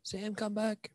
Sam, come back.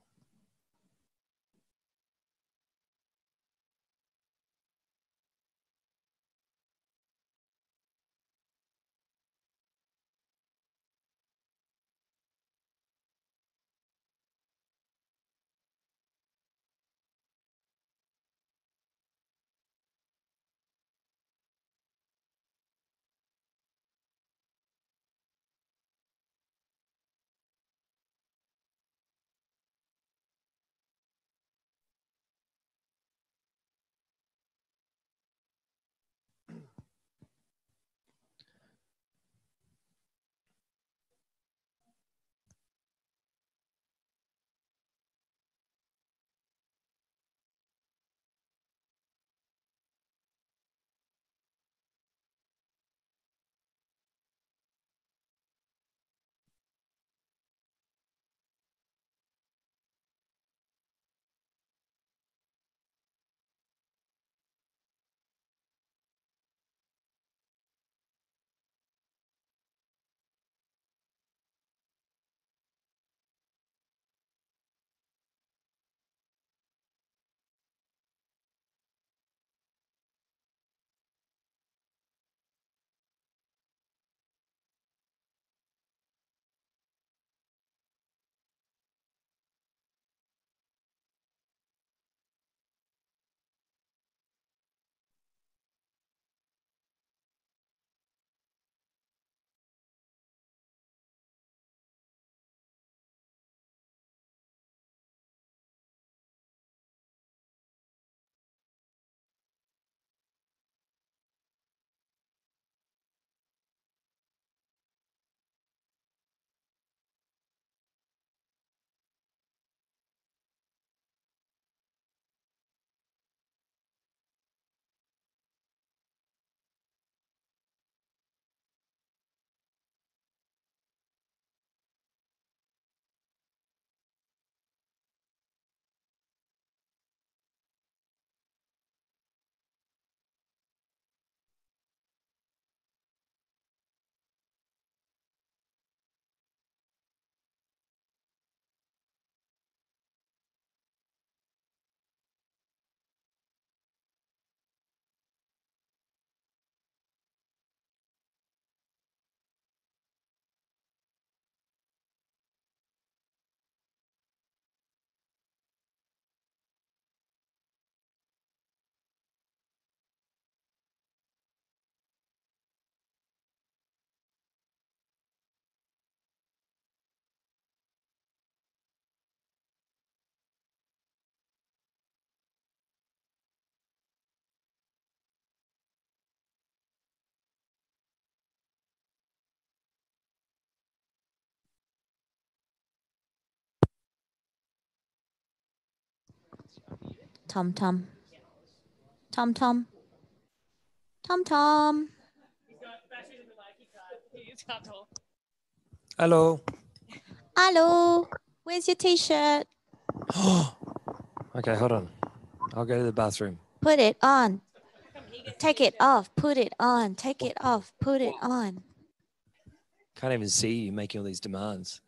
Tom Tom. Tom Tom. Tom Tom. Hello. Hello. Where's your t-shirt? Okay, hold on. I'll go to the bathroom. Put it on. Take it off. Put it on. Take it off. Put it on. Can't even see you making all these demands.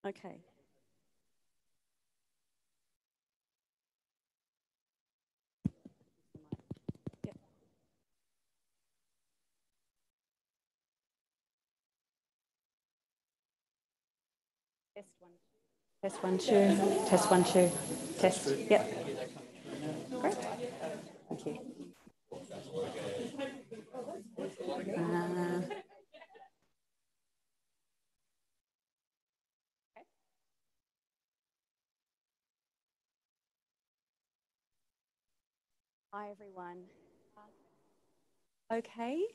Okay. Yep. Test one, two. Test one, two. Test. Yep. Great. Thank you. Hi, everyone. Okay.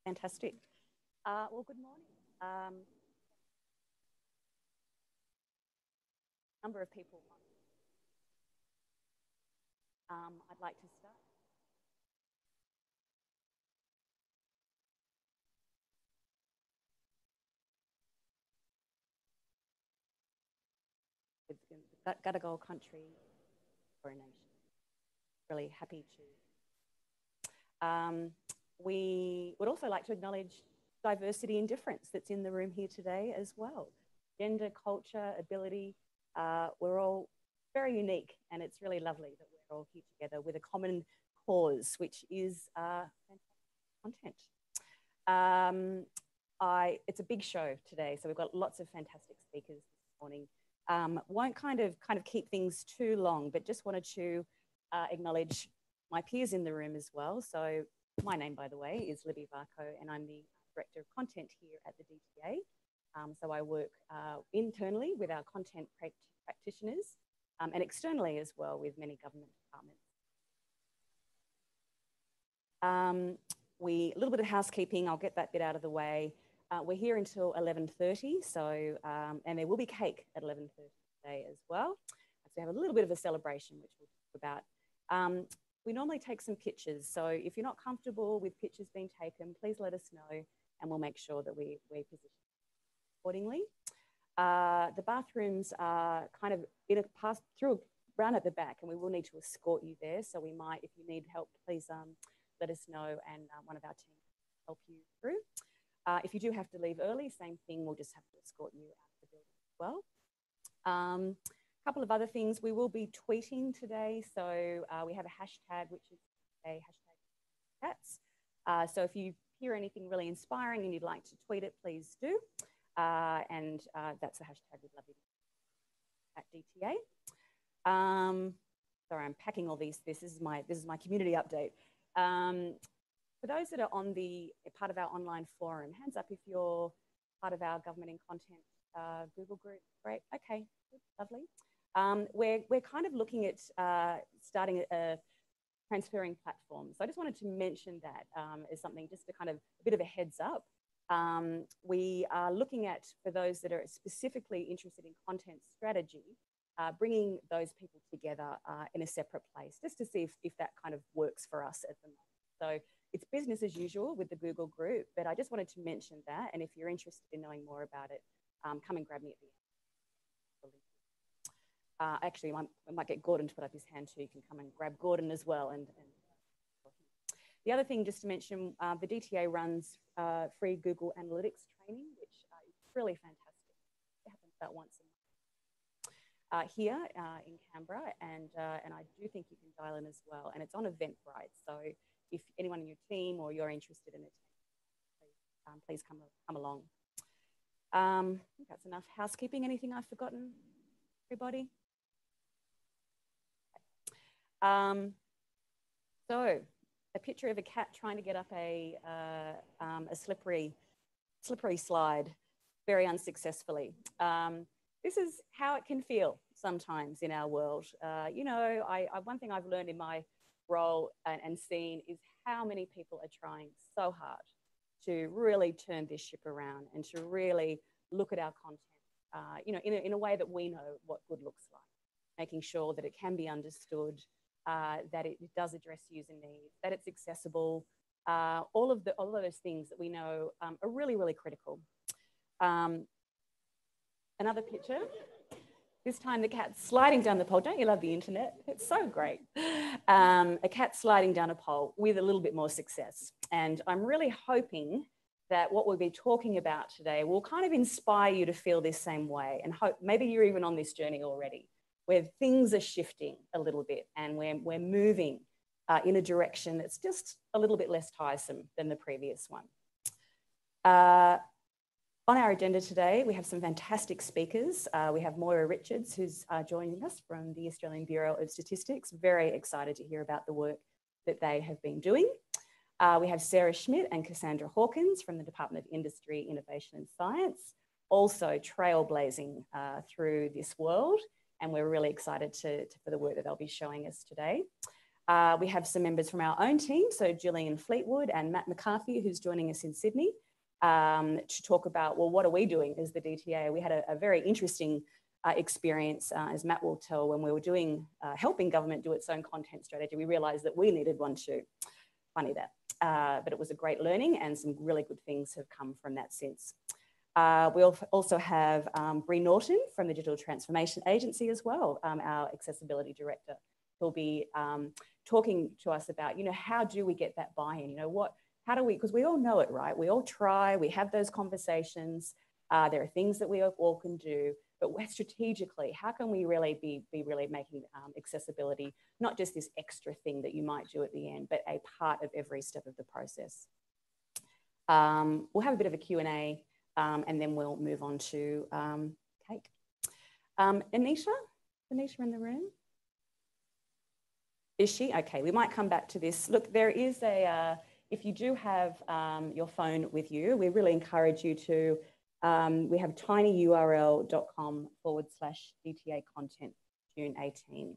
Fantastic. Well, good morning. Number of people. I'd like to start. With Gadigal country for a nation. Really happy to. We would also like to acknowledge diversity and difference that's in the room here today as well. Gender, culture, ability, we're all very unique, and it's really lovely that we're all here together with a common cause, which is content. It's a big show today, so we've got lots of fantastic speakers this morning. Won't kind of keep things too long, but just wanted to acknowledge my peers in the room as well. So my name, by the way, is Libby Varco, and I'm the Director of Content here at the DTA. So I work internally with our content practitioners and externally as well with many government departments. A little bit of housekeeping, I'll get that bit out of the way. We're here until 11:30, so, and there will be cake at 11:30 today as well. So we have a little bit of a celebration, which we'll talk about. We normally take some pictures, so if you're not comfortable with pictures being taken, please let us know, and we'll make sure that we position accordingly. The bathrooms are kind of around at the back, and we will need to escort you there. So we might, if you need help, please let us know, and one of our team will help you through. If you do have to leave early, same thing, we'll just have to escort you out of the building as well. A couple of other things, we will be tweeting today. So we have a hashtag, which is a hashtag cats. So if you hear anything really inspiring and you'd like to tweet it, please do. And that's the hashtag we'd love you at DTA. Sorry, I'm packing all these. This is my community update. For those that are on the part of our online forum, hands up if you're part of our government and content Google group. Great. Okay. Lovely. We're kind of looking at starting a transferring platform. So I just wanted to mention that as something, just to kind of a bit of a heads up. We are looking at, for those that are specifically interested in content strategy, bringing those people together in a separate place, just to see if that kind of works for us at the moment. So it's business as usual with the Google group, but I just wanted to mention that. And if you're interested in knowing more about it, come and grab me at the end. Actually, I might get Gordon to put up his hand too. You can come and grab Gordon as well. And the other thing, just to mention, the DTA runs free Google Analytics training, which is really fantastic. It happens about once a month here in Canberra, and I do think you can dial in as well. And it's on Eventbrite, so if anyone in your team or you're interested in it, please come along. I think that's enough housekeeping. Anything I've forgotten, everybody? So a picture of a cat trying to get up a slippery slide very unsuccessfully. This is how it can feel sometimes in our world. You know, one thing I've learned in my role and seen is how many people are trying so hard to really turn this ship around and to really look at our content, you know, in a way that we know what good looks like, making sure that it can be understood, that it does address user needs, that it's accessible, all of those things that we know are really, really critical. Another picture. This time the cat's sliding down the pole. Don't you love the internet? It's so great. A cat sliding down a pole with a little bit more success. And I'm really hoping that what we'll be talking about today will kind of inspire you to feel this same way, and hope maybe you're even on this journey already, where things are shifting a little bit and we're moving in a direction that's just a little bit less tiresome than the previous one. On our agenda today, we have some fantastic speakers. We have Moira Richards, who's joining us from the Australian Bureau of Statistics. Very excited to hear about the work that they have been doing. We have Sarah Schmidt and Cassandra Hawkins from the Department of Industry, Innovation and Science, also trailblazing through this world. And we're really excited for the work that they'll be showing us today. We have some members from our own team, so Gillian Fleetwood and Matt McCarthy, who's joining us in Sydney, to talk about, well, what are we doing as the DTA? We had a very interesting experience, as Matt will tell, when we were doing, helping government do its own content strategy. We realised that we needed one too. Funny that. But it was a great learning, and some really good things have come from that since. We also have Bree Norton from the Digital Transformation Agency as well, our accessibility director, who'll be talking to us about, how do we get that buy-in? How do we, because we all know it, right? We all try, we have those conversations. There are things that we all can do, but strategically, how can we really be really making accessibility not just this extra thing that you might do at the end, but a part of every step of the process? We'll have a bit of a Q&A, and then we'll move on to cake. Anisha in the room? Is she? Okay, we might come back to this. Look, there is if you do have your phone with you, we really encourage you to, we have tinyurl.com/DTA content June 18.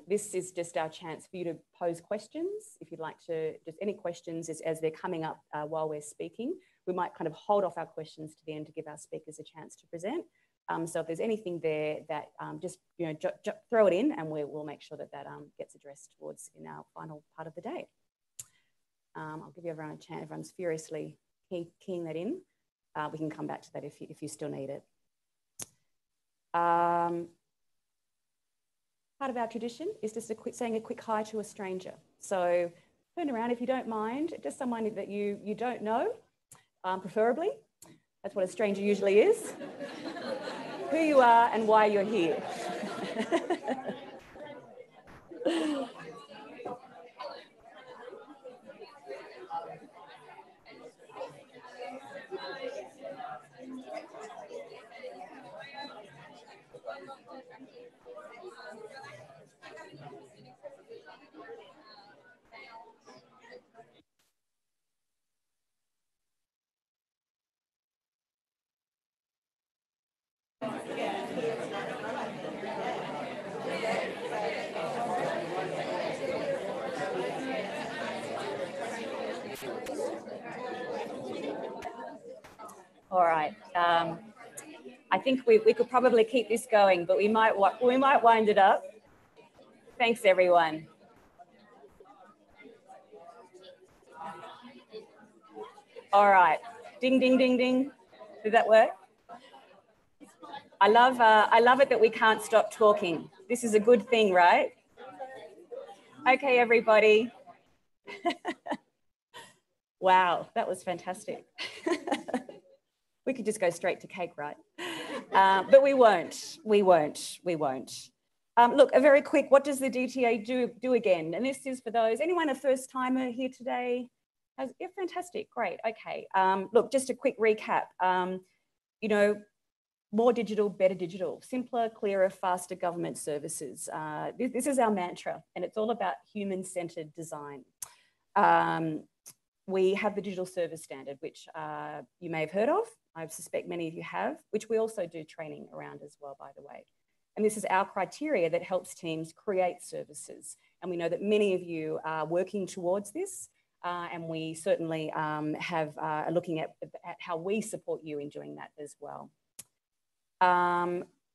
This is just our chance for you to pose questions. If you'd like to, just any questions as they're coming up while we're speaking. We might kind of hold off our questions to the end to give our speakers a chance to present. So if there's anything there that just throw it in, and we'll make sure that gets addressed in our final part of the day. I'll give you everyone a chance. Everyone's furiously keying that in. We can come back to that if you still need it. Part of our tradition is just saying a quick hi to a stranger. So turn around if you don't mind, just someone that you don't know, preferably. That's what a stranger usually is. Who you are and why you're here. All right. I think we could probably keep this going, but we might wind it up. Thanks, everyone. All right. Ding, ding, ding, ding. Did that work? I love it that we can't stop talking. This is a good thing, right? Okay, everybody. Wow, that was fantastic. We could just go straight to cake, right? But we won't. Look, a very quick, what does the DTA do again? And this is for those, anyone a first timer here today? Yeah, fantastic, great, okay. Look, just a quick recap. More digital, better digital, simpler, clearer, faster government services. This is our mantra, and it's all about human-centered design. We have the Digital Service Standard, which you may have heard of. I suspect many of you have, which we also do training around as well, by the way. And this is our criteria that helps teams create services. And we know that many of you are working towards this, and we certainly are looking at how we support you in doing that as well.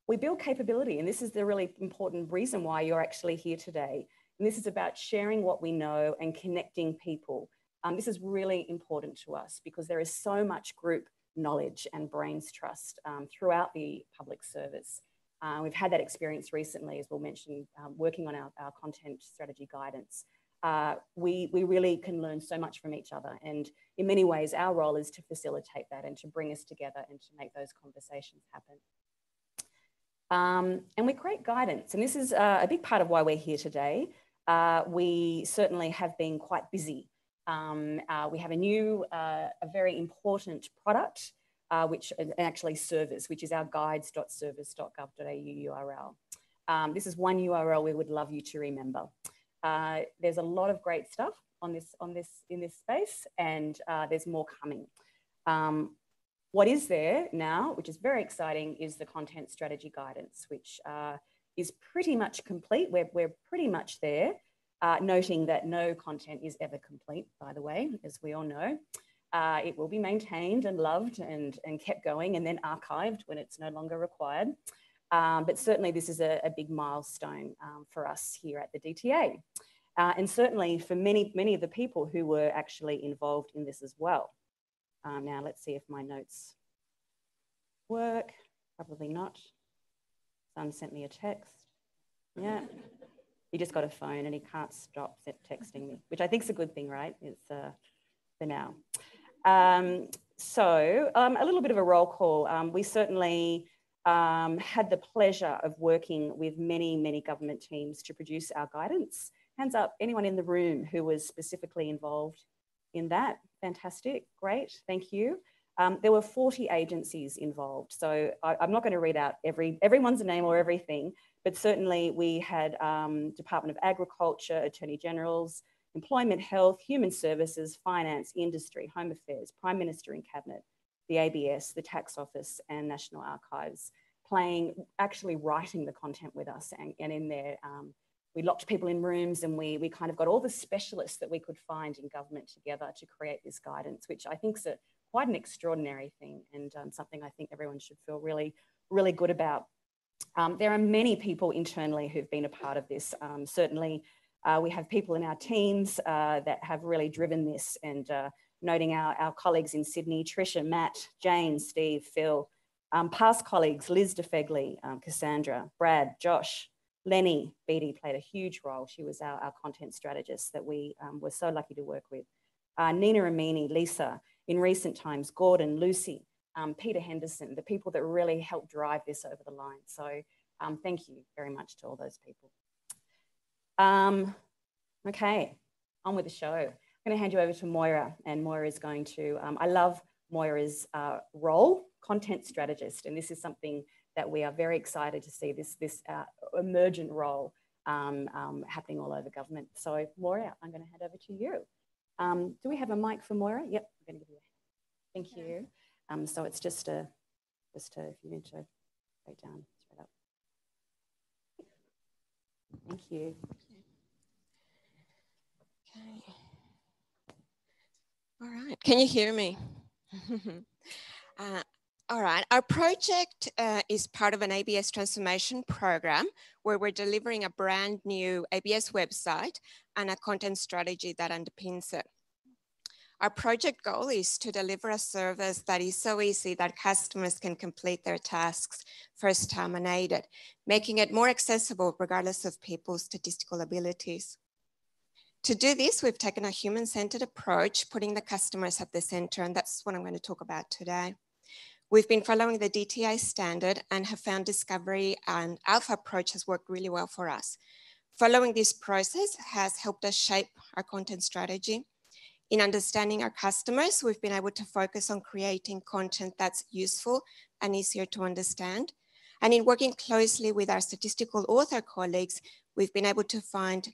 We build capability, and this is the really important reason why you're actually here today. And this is about sharing what we know and connecting people. This is really important to us because there is so much group knowledge and brains trust throughout the public service. We've had that experience recently, as we'll mention, working on our content strategy guidance. we really can learn so much from each other. And in many ways, our role is to facilitate that and to bring us together and to make those conversations happen. And we create guidance. And this is a big part of why we're here today. We certainly have been quite busy. We have a new, a very important product, which actually servers, which is our guides.service.gov.au URL. This is one URL we would love you to remember. There's a lot of great stuff in this space, and there's more coming. What is there now, which is very exciting, is the content strategy guidance, which is pretty much complete. We're pretty much there, noting that no content is ever complete, by the way, as we all know. It will be maintained and loved and kept going and then archived when it's no longer required. But certainly this is a big milestone for us here at the DTA. And certainly for many of the people who were actually involved in this as well. Now let's see if my notes work. Probably not. Son sent me a text. Yeah. He just got a phone and he can't stop texting me, which I think is a good thing, right? It's for now. So a little bit of a roll call. We certainly had the pleasure of working with many government teams to produce our guidance. Hands up, anyone in the room who was specifically involved in that? Fantastic, great, thank you. There were 40 agencies involved. So I'm not going to read out everyone's name or everything, but certainly we had Department of Agriculture, Attorney Generals, Employment, Health, Human Services, Finance, Industry, Home Affairs, Prime Minister and Cabinet, the ABS, the Tax Office and National Archives actually writing the content with us. And in there, we locked people in rooms and we kind of got all the specialists that we could find in government together to create this guidance, which I think is quite an extraordinary thing and something I think everyone should feel really, really good about. There are many people internally who've been a part of this. Certainly, we have people in our teams that have really driven this, and noting our colleagues in Sydney, Tricia, Matt, Jane, Steve, Phil, past colleagues, Liz DeFegley, Cassandra, Brad, Josh, Lenny, Beatty played a huge role. She was our content strategist that we were so lucky to work with. Nina Amini, Lisa, in recent times, Gordon, Lucy, Peter Henderson, the people that really helped drive this over the line. So thank you very much to all those people. Okay, on with the show. I'm going to hand you over to Moira, and Moira is going to, I love Moira's role, content strategist, and this is something that we are very excited to see, this emergent role happening all over government. So Moira, I'm going to hand over to you. Do we have a mic for Moira? Yep, I'm going to give you a hand. Thank you. So it's just if you need to go down, straight up. Thank you. Okay. All right, can you hear me? All right, our project is part of an ABS transformation program where we're delivering a brand new ABS website and a content strategy that underpins it. Our project goal is to deliver a service that is so easy that customers can complete their tasks first time unaided, making it more accessible regardless of people's statistical abilities. To do this, we've taken a human-centered approach, putting the customers at the center, and that's what I'm going to talk about today. We've been following the DTA standard and have found discovery and alpha approach has worked really well for us. Following this process has helped us shape our content strategy. In understanding our customers, we've been able to focus on creating content that's useful and easier to understand. And in working closely with our statistical author colleagues, we've been able to find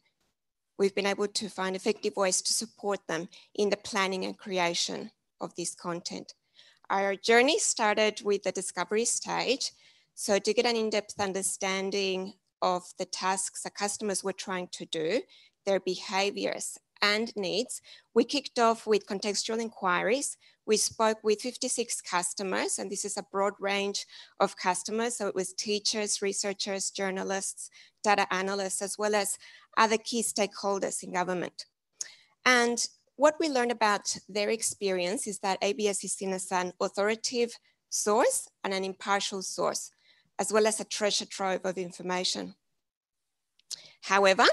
effective ways to support them in the planning and creation of this content. Our journey started with the discovery stage. So to get an in-depth understanding of the tasks that customers were trying to do, their behaviors and needs, we kicked off with contextual inquiries. We spoke with 56 customers, and this is a broad range of customers. So it was teachers, researchers, journalists, data analysts, as well as other key stakeholders in government. And what we learned about their experience is that ABS is seen as an authoritative source and an impartial source, as well as a treasure trove of information. However,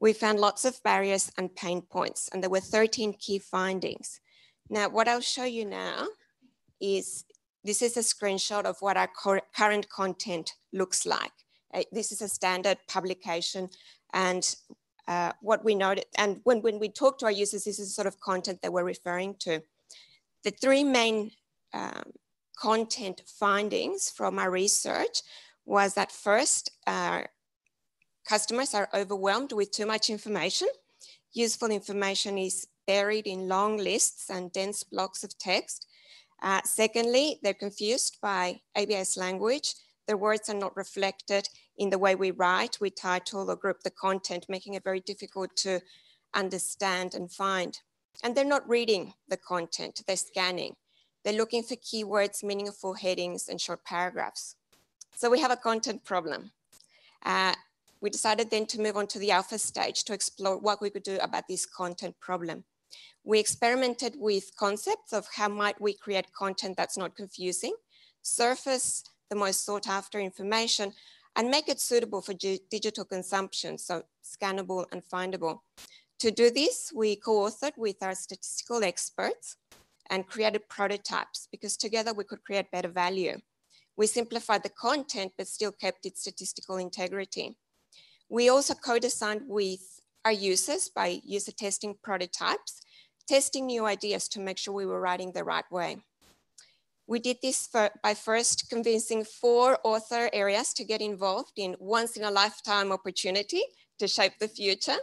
we found lots of barriers and pain points, and there were 13 key findings. Now, what I'll show you now is, this is a screenshot of what our current content looks like. This is a standard publication, and what we noted, and when we talk to our users, this is the sort of content that we're referring to. The three main content findings from our research was that first, customers are overwhelmed with too much information. Useful information is buried in long lists and dense blocks of text. Secondly, they're confused by ABS language. Their words are not reflected in the way we write, we title or group the content, making it very difficult to understand and find. And they're not reading the content, they're scanning. They're looking for keywords, meaningful headings, and short paragraphs. So we have a content problem. We decided then to move on to the alpha stage to explore what we could do about this content problem. We experimented with concepts of how might we create content that's not confusing, surface the most sought after information, and make it suitable for digital consumption, so scannable and findable. To do this, we co-authored with our statistical experts and created prototypes, because together we could create better value. We simplified the content, but still kept its statistical integrity. We also co-designed with our users by user testing prototypes, testing new ideas to make sure we were writing the right way. We did this by first convincing 4 author areas to get involved in once-in-a-lifetime opportunity to shape the future.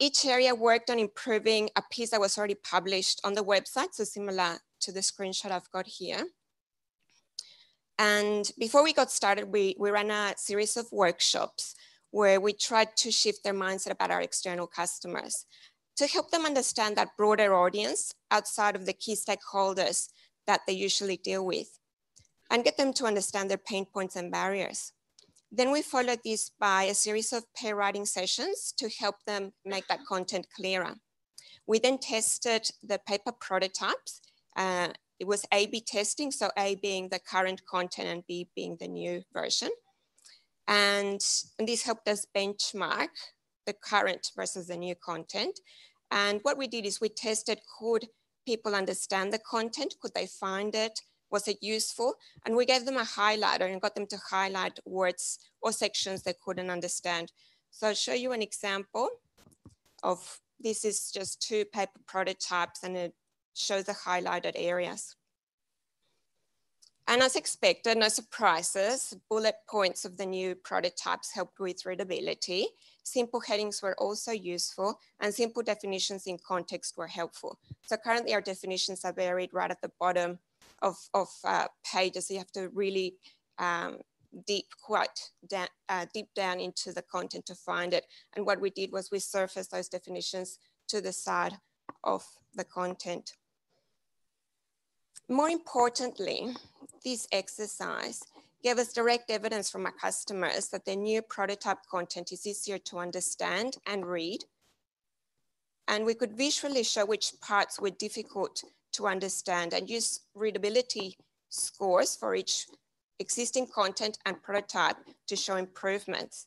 Each area worked on improving a piece that was already published on the website, so similar to the screenshot I've got here. And before we got started, we ran a series of workshops where we tried to shift their mindset about our external customers to help them understand that broader audience outside of the key stakeholders that they usually deal with, and get them to understand their pain points and barriers. Then we followed this by a series of pair writing sessions to help them make that content clearer. We then tested the paper prototypes. It was A/B testing, so A being the current content and B being the new version. And this helped us benchmark the current versus the new content. And what we did is we tested, could people understand the content? Could they find it? Was it useful? And we gave them a highlighter and got them to highlight words or sections they couldn't understand. So I'll show you an example of, this is just 2 paper prototypes, and it shows the highlighted areas. And as expected, no surprises, bullet points of the new prototypes helped with readability. Simple headings were also useful, and simple definitions in context were helpful. So currently our definitions are buried right at the bottom of pages. So you have to really deep down into the content to find it. And what we did was we surfaced those definitions to the side of the content. More importantly, this exercise gave us direct evidence from our customers that the new prototype content is easier to understand and read. And we could visually show which parts were difficult to understand and use readability scores for each existing content and prototype to show improvements.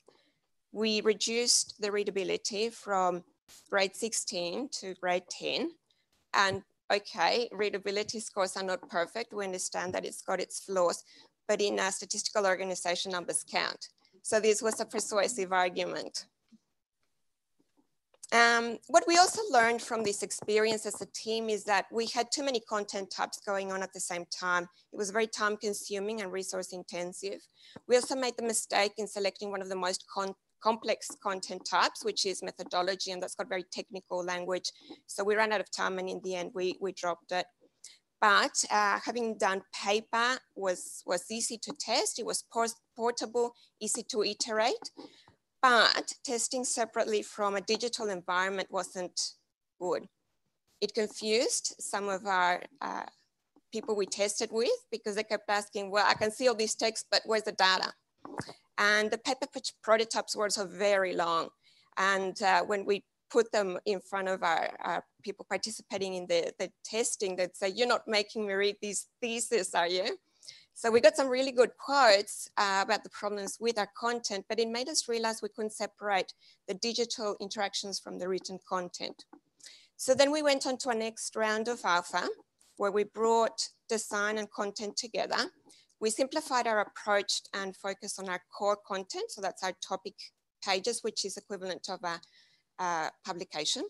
We reduced the readability from grade 16 to grade 10. And okay, readability scores are not perfect. We understand that it's got its flaws, but in a statistical organization, numbers count. So this was a persuasive argument. What we also learned from this experience as a team is that we had too many content types going on at the same time. It was very time consuming and resource intensive. We also made the mistake in selecting one of the most complex content types, which is methodology, and that's got very technical language. So we ran out of time, and in the end, we dropped it. But having done paper was easy to test. It was portable, easy to iterate. But testing separately from a digital environment wasn't good. It confused some of our people we tested with, because they kept asking, well, I can see all this text, but where's the data? And the paper prototypes were also very long. And when we put them in front of our people participating in the testing, they'd say, you're not making me read these theses, are you? So we got some really good quotes about the problems with our content, but it made us realize we couldn't separate the digital interactions from the written content. So then we went on to our next round of alpha, where we brought design and content together. We simplified our approach and focused on our core content. So that's our topic pages, which is equivalent of a publication.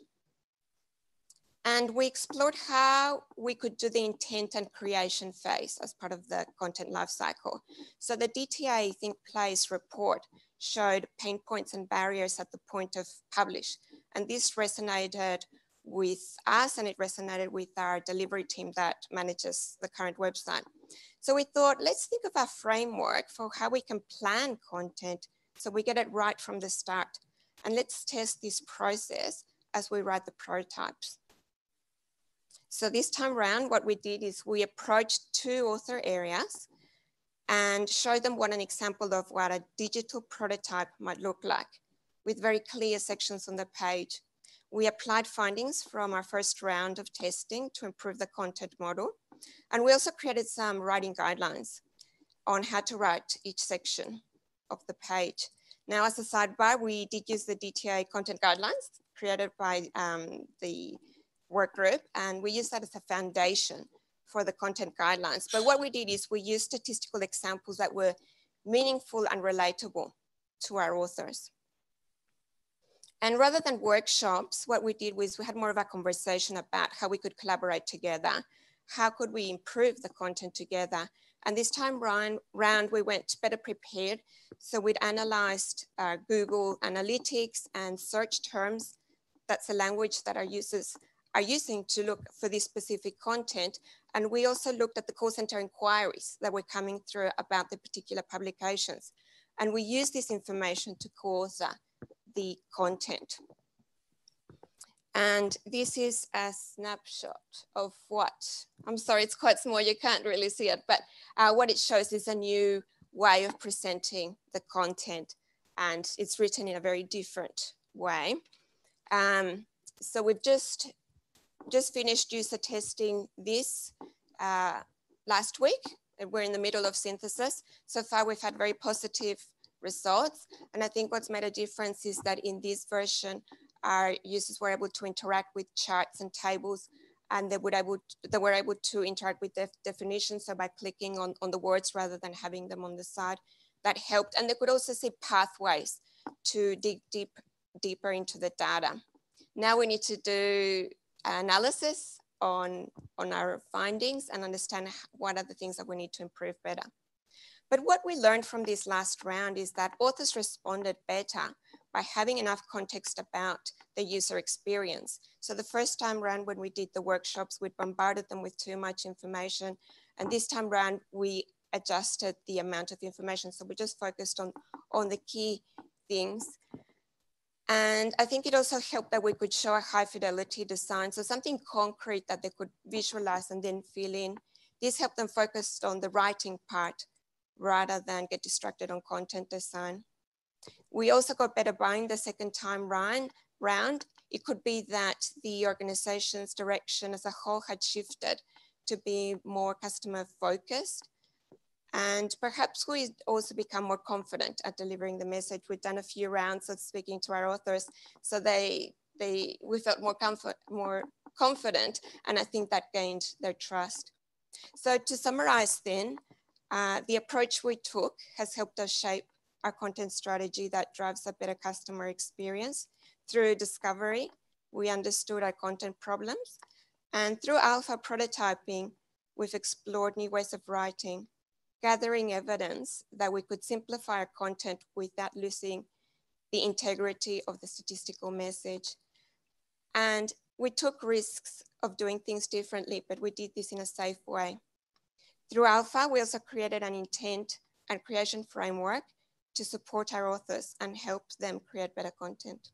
And we explored how we could do the intent and creation phase as part of the content lifecycle. So the DTA Think Place report showed pain points and barriers at the point of publish. And this resonated with us, and it resonated with our delivery team that manages the current website. So we thought, let's think of a framework for how we can plan content so we get it right from the start. And let's test this process as we write the prototypes. So this time around, what we did is we approached 2 author areas and showed them what an example of what a digital prototype might look like, with very clear sections on the page. We applied findings from our first round of testing to improve the content model. And we also created some writing guidelines on how to write each section of the page. Now, as a sidebar, we did use the DTA content guidelines created by the work group, and we use that as a foundation for the content guidelines. But what we did is we used statistical examples that were meaningful and relatable to our authors. And rather than workshops, what we did was we had more of a conversation about how we could collaborate together. How could we improve the content together? And this time round, we went better prepared. So we'd analyzed Google Analytics and search terms. That's a language that our users are using to look for this specific content. And we also looked at the call center inquiries that were coming through about the particular publications. And we used this information to co-author the content. And this is a snapshot of what, I'm sorry, it's quite small, you can't really see it, but what it shows is a new way of presenting the content, and it's written in a very different way. So we've just finished user testing this last week. We're in the middle of synthesis. So far, we've had very positive results. And I think what's made a difference is that in this version, our users were able to interact with charts and tables, and they were able to interact with the definitions. So by clicking on the words rather than having them on the side, that helped. And they could also see pathways to dig deeper into the data. Now we need to do analysis on our findings and understand what are the things that we need to improve better. But what we learned from this last round is that authors responded better by having enough context about the user experience. So the first time round when we did the workshops, we bombarded them with too much information. And this time round, we adjusted the amount of information. So we just focused on the key things. And I think it also helped that we could show a high fidelity design. So something concrete that they could visualize and then fill in. This helped them focus on the writing part rather than get distracted on content design. We also got better buying the second time round. It could be that the organization's direction as a whole had shifted to be more customer focused. And perhaps we also become more confident at delivering the message. We've done a few rounds of speaking to our authors, so we felt more confident, and I think that gained their trust. So to summarize then, the approach we took has helped us shape our content strategy that drives a better customer experience. Through discovery, we understood our content problems, and through alpha prototyping, we've explored new ways of writing, gathering evidence that we could simplify our content without losing the integrity of the statistical message. And we took risks of doing things differently, but we did this in a safe way. Through Alpha, we also created an intent and creation framework to support our authors and help them create better content.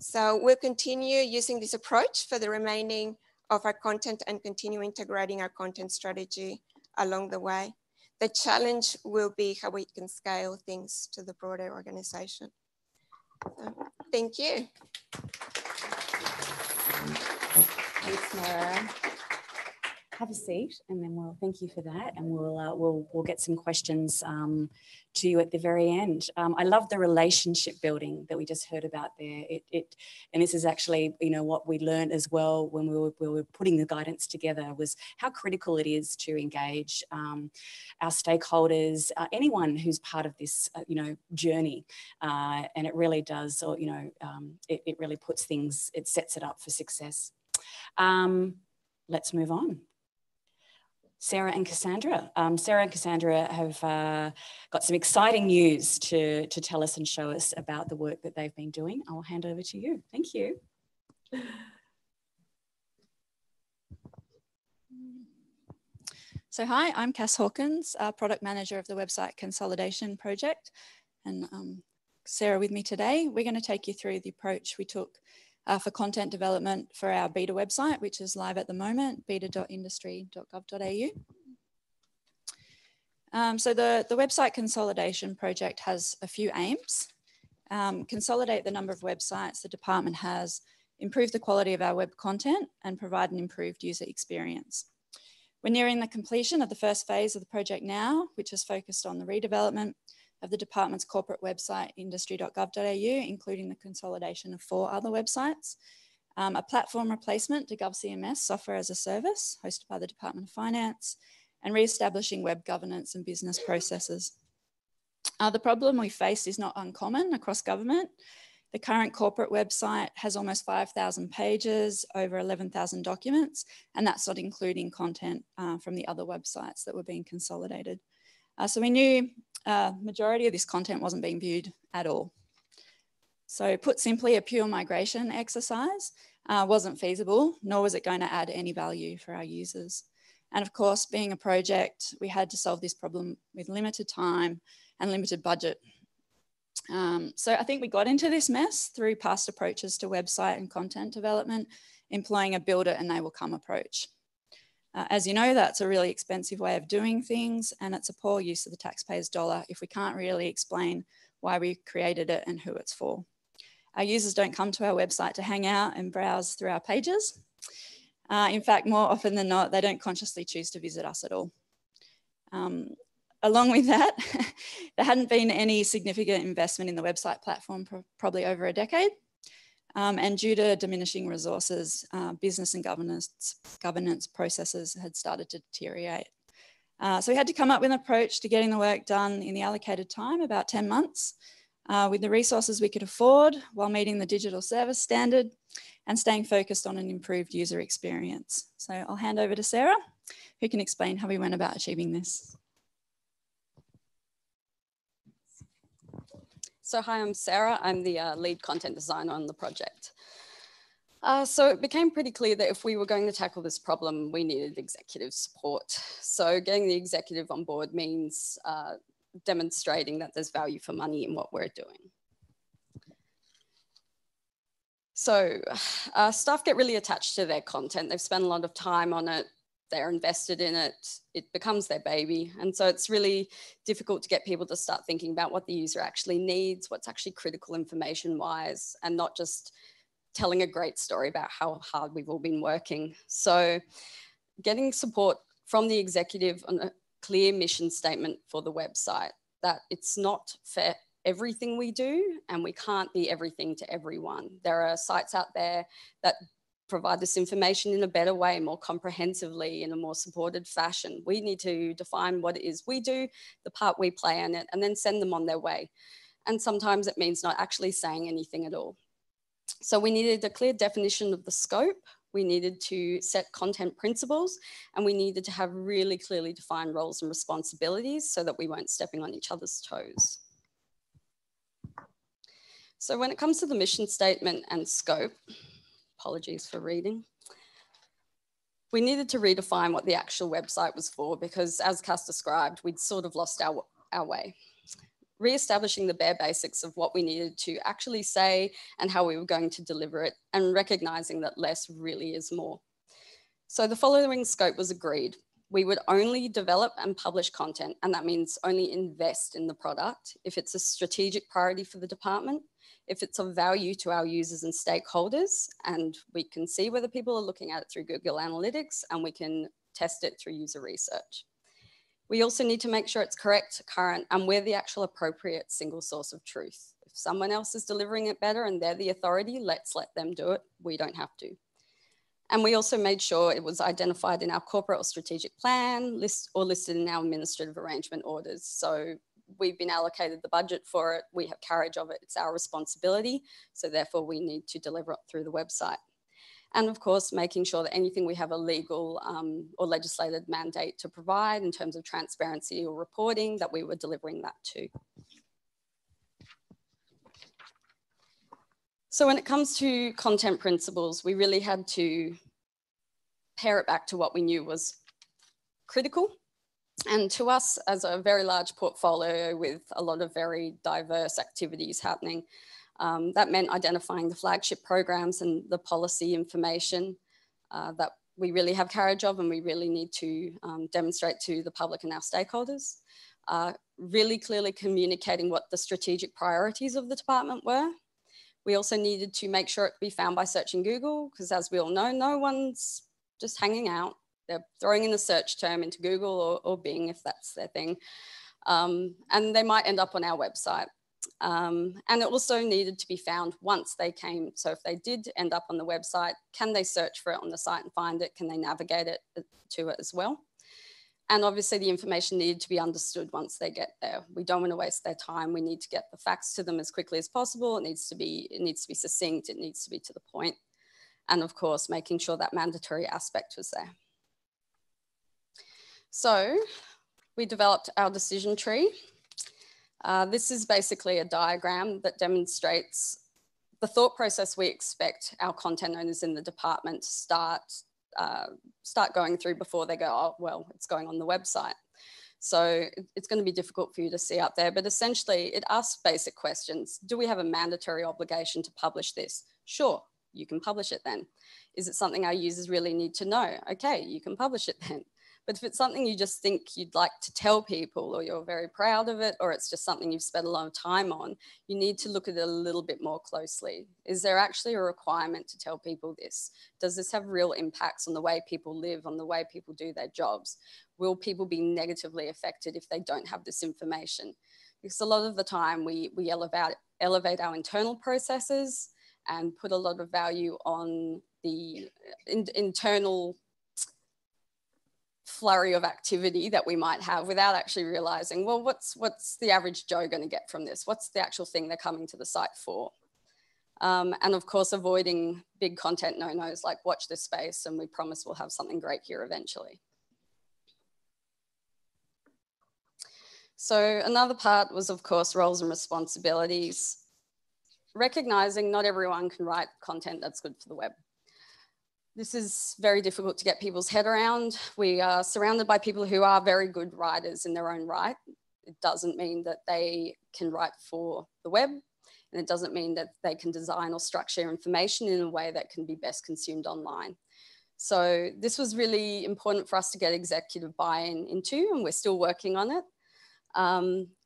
So we'll continue using this approach for the remaining of our content and continue integrating our content strategy along the way. The challenge will be how we can scale things to the broader organization. So, thank you. Thanks, Nora. have a seat, and then we'll thank you for that, and we'll get some questions to you at the very end. I love the relationship building that we just heard about there. And this is actually, you know, what we learned as well when we were putting the guidance together, was how critical it is to engage our stakeholders, anyone who's part of this, you know, journey. And it really does, or, you know, it really puts things, it sets it up for success. Let's move on. Sarah and Cassandra. Sarah and Cassandra have got some exciting news to tell us and show us about the work that they've been doing. I'll hand over to you. Thank you. So hi, I'm Cass Hawkins, Product Manager of the Website Consolidation Project. And Sarah with me today. We're going to take you through the approach we took for content development for our beta website, which is live at the moment, beta.industry.gov.au. So the website consolidation project has a few aims. Consolidate the number of websites the department has, improve the quality of our web content, and provide an improved user experience. We're nearing the completion of the first phase of the project now, which is focused on the redevelopment of the department's corporate website, industry.gov.au, including the consolidation of 4 other websites, a platform replacement to GovCMS, software as a service, hosted by the Department of Finance, and re-establishing web governance and business processes. The problem we face is not uncommon across government. The current corporate website has almost 5,000 pages, over 11,000 documents, and that's not including content from the other websites that were being consolidated. So we knew majority of this content wasn't being viewed at all. So put simply, a pure migration exercise wasn't feasible, nor was it going to add any value for our users. And of course, being a project, we had to solve this problem with limited time and limited budget. So I think we got into this mess through past approaches to website and content development, employing a build it and they will come approach. As you know, that's a really expensive way of doing things, and it's a poor use of the taxpayer's dollar if we can't really explain why we created it and who it's for. Our users don't come to our website to hang out and browse through our pages. In fact, more often than not, they don't consciously choose to visit us at all. Along with that, there hadn't been any significant investment in the website platform for probably over a decade. And due to diminishing resources, business and governance processes had started to deteriorate. So we had to come up with an approach to getting the work done in the allocated time, about 10 months, with the resources we could afford while meeting the digital service standard and staying focused on an improved user experience. So I'll hand over to Sarah, who can explain how we went about achieving this. So hi, I'm Sarah. I'm the lead content designer on the project. So it became pretty clear that if we were going to tackle this problem, we needed executive support. So getting the executive on board means demonstrating that there's value for money in what we're doing. So staff get really attached to their content. They've spent a lot of time on it. They're invested in it. It becomes their baby. And so it's really difficult to get people to start thinking about what the user actually needs, what's actually critical information-wise, and not just telling a great story about how hard we've all been working. So getting support from the executive on a clear mission statement for the website, that it's not for everything we do, and we can't be everything to everyone. There are sites out there that provide this information in a better way, more comprehensively, in a more supported fashion. We need to define what it is we do, the part we play in it, and then send them on their way. And sometimes it means not actually saying anything at all. So we needed a clear definition of the scope. We needed to set content principles, and we needed to have really clearly defined roles and responsibilities so that we weren't stepping on each other's toes. So when it comes to the mission statement and scope, apologies for reading, we needed to redefine what the actual website was for, because as Cass described, we'd sort of lost our way. Re-establishing the bare basics of what we needed to actually say and how we were going to deliver it, and recognizing that less really is more. So the following scope was agreed. We would only develop and publish content, and that means only invest in the product if it's a strategic priority for the department, if it's of value to our users and stakeholders, and we can see whether people are looking at it through Google Analytics, and we can test it through user research. We also need to make sure it's correct, current, and we're the actual appropriate single source of truth. If someone else is delivering it better and they're the authority, let's let them do it. We don't have to. And we also made sure it was identified in our corporate or strategic plan or listed in our administrative arrangement orders. So we've been allocated the budget for it. We have carriage of it. It's our responsibility. So therefore we need to deliver it through the website. And of course, making sure that anything we have a legal or legislated mandate to provide in terms of transparency or reporting, that we were delivering that too. So when it comes to content principles, we really had to pair it back to what we knew was critical. And to us, as a very large portfolio with a lot of very diverse activities happening, that meant identifying the flagship programs and the policy information that we really have carriage of and we really need to demonstrate to the public and our stakeholders. Really clearly communicating what the strategic priorities of the department were. We also needed to make sure it could be found by searching Google, because as we all know, no one's just hanging out. They're throwing in a search term into Google or Bing if that's their thing. And they might end up on our website. And it also needed to be found once they came. So if they did end up on the website, can they search for it on the site and find it? Can they navigate it to it as well? And obviously the information needed to be understood once they get there. We don't want to waste their time. We need to get the facts to them as quickly as possible. It needs to be succinct. It needs to be to the point. And of course, making sure that mandatory aspect was there. So we developed our decision tree. This is basically a diagram that demonstrates the thought process we expect our content owners in the department to start going through before they go, oh, well, it's going on the website. So it's going to be difficult for you to see up there, but essentially it asks basic questions. Do we have a mandatory obligation to publish this? Sure, you can publish it then. Is it something our users really need to know? Okay, you can publish it then. But if it's something you just think you'd like to tell people, or you're very proud of it, or it's just something you've spent a lot of time on, you need to look at it a little bit more closely. Is there actually a requirement to tell people this? Does this have real impacts on the way people live, on the way people do their jobs? Will people be negatively affected if they don't have this information? Because a lot of the time we elevate our internal processes and put a lot of value on the internal flurry of activity that we might have without actually realizing, well, what's the average Joe going to get from this? What's the actual thing they're coming to the site for? And of course, avoiding big content no-nos like watch this space and we promise we'll have something great here eventually. So another part was, of course, roles and responsibilities. Recognizing not everyone can write content that's good for the web. This is very difficult to get people's head around. We are surrounded by people who are very good writers in their own right. It doesn't mean that they can write for the web, and it doesn't mean that they can design or structure information in a way that can be best consumed online. So this was really important for us to get executive buy-in into, and we're still working on it.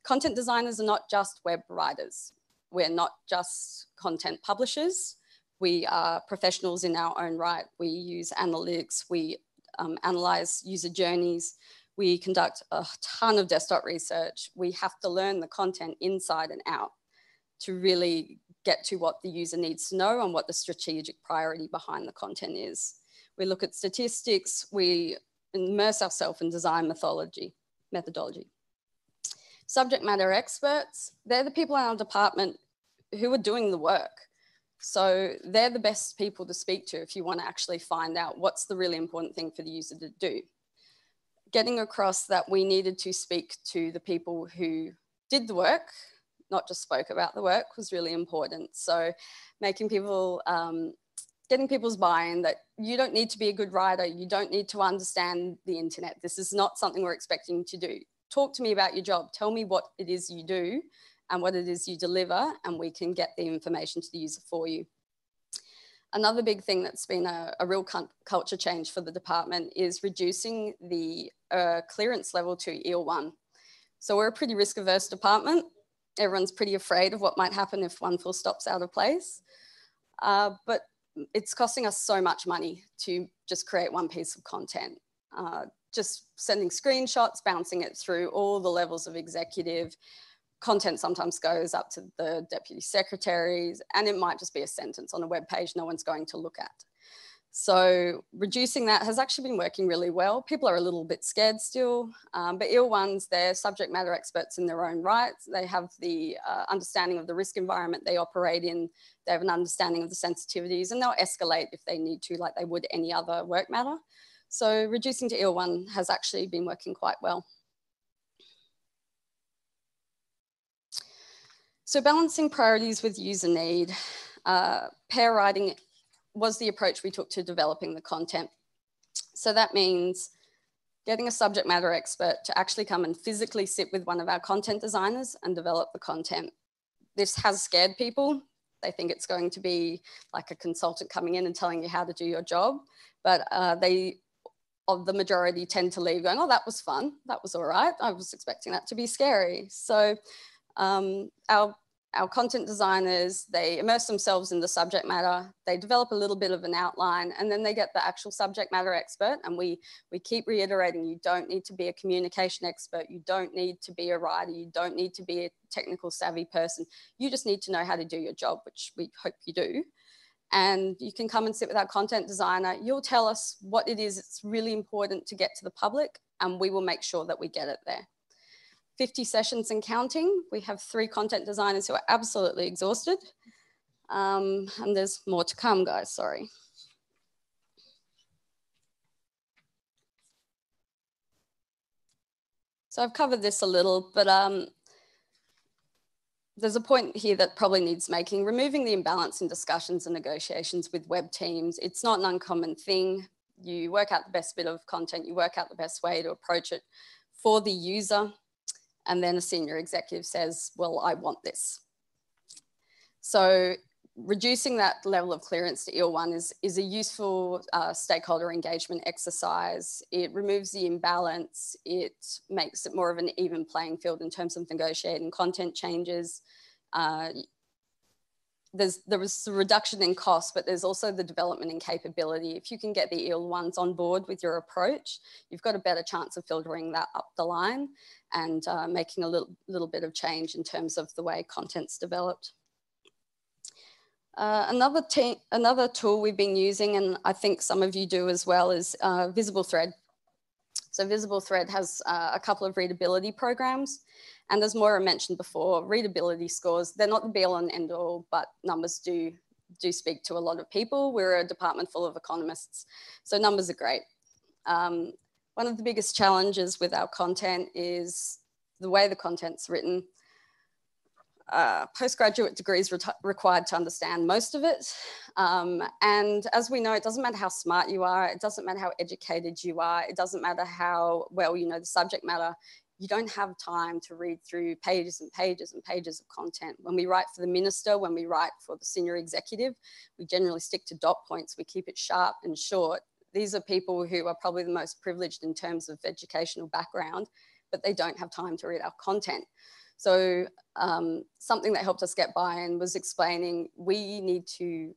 Content designers are not just web writers. We're not just content publishers. We are professionals in our own right. We use analytics. We analyze user journeys. We conduct a ton of desktop research. We have to learn the content inside and out to really get to what the user needs to know and what the strategic priority behind the content is. We look at statistics. We immerse ourselves in design methodology. Subject matter experts, they're the people in our department who are doing the work. So they're the best people to speak to if you want to actually find out what's the really important thing for the user to do. Getting across that we needed to speak to the people who did the work, not just spoke about the work, was really important. So making people, getting people's buy-in that you don't need to be a good writer, you don't need to understand the internet. This is not something we're expecting you to do. Talk to me about your job. Tell me what it is you do and what it is you deliver, and we can get the information to the user for you. Another big thing that's been a real culture change for the department is reducing the clearance level to EL1. So we're a pretty risk-averse department. Everyone's pretty afraid of what might happen if one full stop's out of place. But it's costing us so much money to just create one piece of content. just sending screenshots, bouncing it through all the levels of executive. Content sometimes goes up to the deputy secretaries, and it might just be a sentence on a web page no one's going to look at. So reducing that has actually been working really well. People are a little bit scared still, but IL1s, they're subject matter experts in their own right. They have the understanding of the risk environment they operate in. They have an understanding of the sensitivities, and they'll escalate if they need to, like they would any other work matter. So reducing to IL1 has actually been working quite well. So balancing priorities with user need. Pair writing was the approach we took to developing the content. So that means getting a subject matter expert to actually come and physically sit with one of our content designers and develop the content. This has scared people. They think it's going to be like a consultant coming in and telling you how to do your job, but the majority tend to leave going, oh, that was fun. That was all right. I was expecting that to be scary. So our content designers, they immerse themselves in the subject matter, they develop a little bit of an outline, and then they get the actual subject matter expert. And we keep reiterating, you don't need to be a communication expert. You don't need to be a writer. You don't need to be a technical savvy person. You just need to know how to do your job, which we hope you do. And you can come and sit with our content designer. You'll tell us what it is that's really important to get to the public, and we will make sure that we get it there. 50 sessions and counting. We have 3 content designers who are absolutely exhausted. And there's more to come, guys, sorry. So I've covered this a little, but there's a point here that probably needs making. Removing the imbalance in discussions and negotiations with web teams. It's not an uncommon thing. You work out the best bit of content, you work out the best way to approach it for the user. And then a senior executive says, well, I want this. So reducing that level of clearance to IL1 is a useful stakeholder engagement exercise. It removes the imbalance. It makes it more of an even playing field in terms of negotiating content changes. There was a reduction in cost, but there's also the development in capability. If you can get the IL1s on board with your approach, you've got a better chance of filtering that up the line and making a little bit of change in terms of the way content's developed. Another tool we've been using, and I think some of you do as well, is Visible Thread. So Visible Thread has a couple of readability programs. And as Moira mentioned before, readability scores, they're not the be all and end all, but numbers do speak to a lot of people. We're a department full of economists, so numbers are great. One of the biggest challenges with our content is the way the content's written. Postgraduate degrees required to understand most of it. And as we know, it doesn't matter how smart you are, it doesn't matter how educated you are, it doesn't matter how well you know the subject matter. You don't have time to read through pages and pages and pages of content. When we write for the minister, when we write for the senior executive, we generally stick to dot points. We keep it sharp and short. These are people who are probably the most privileged in terms of educational background, but they don't have time to read our content. So something that helped us get buy-in was explaining we need to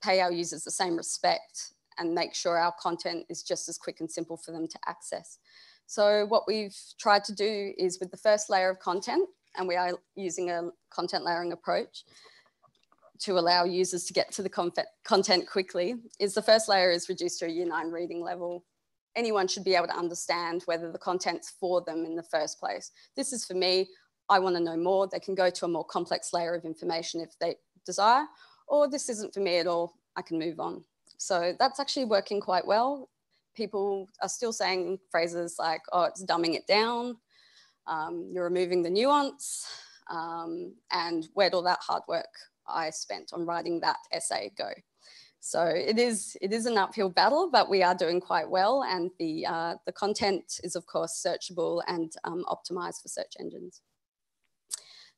pay our users the same respect and make sure our content is just as quick and simple for them to access. So what we've tried to do is with the first layer of content, and we are using a content layering approach to allow users to get to the content quickly, is the first layer is reduced to a Year 9 reading level. Anyone should be able to understand whether the content's for them in the first place. This is for me, I want to know more. They can go to a more complex layer of information if they desire, or this isn't for me at all, I can move on. So that's actually working quite well. People are still saying phrases like, oh, it's dumbing it down, you're removing the nuance, and where'd all that hard work I spent on writing that essay go? So it is an uphill battle, but we are doing quite well, and the content is of course searchable and optimized for search engines.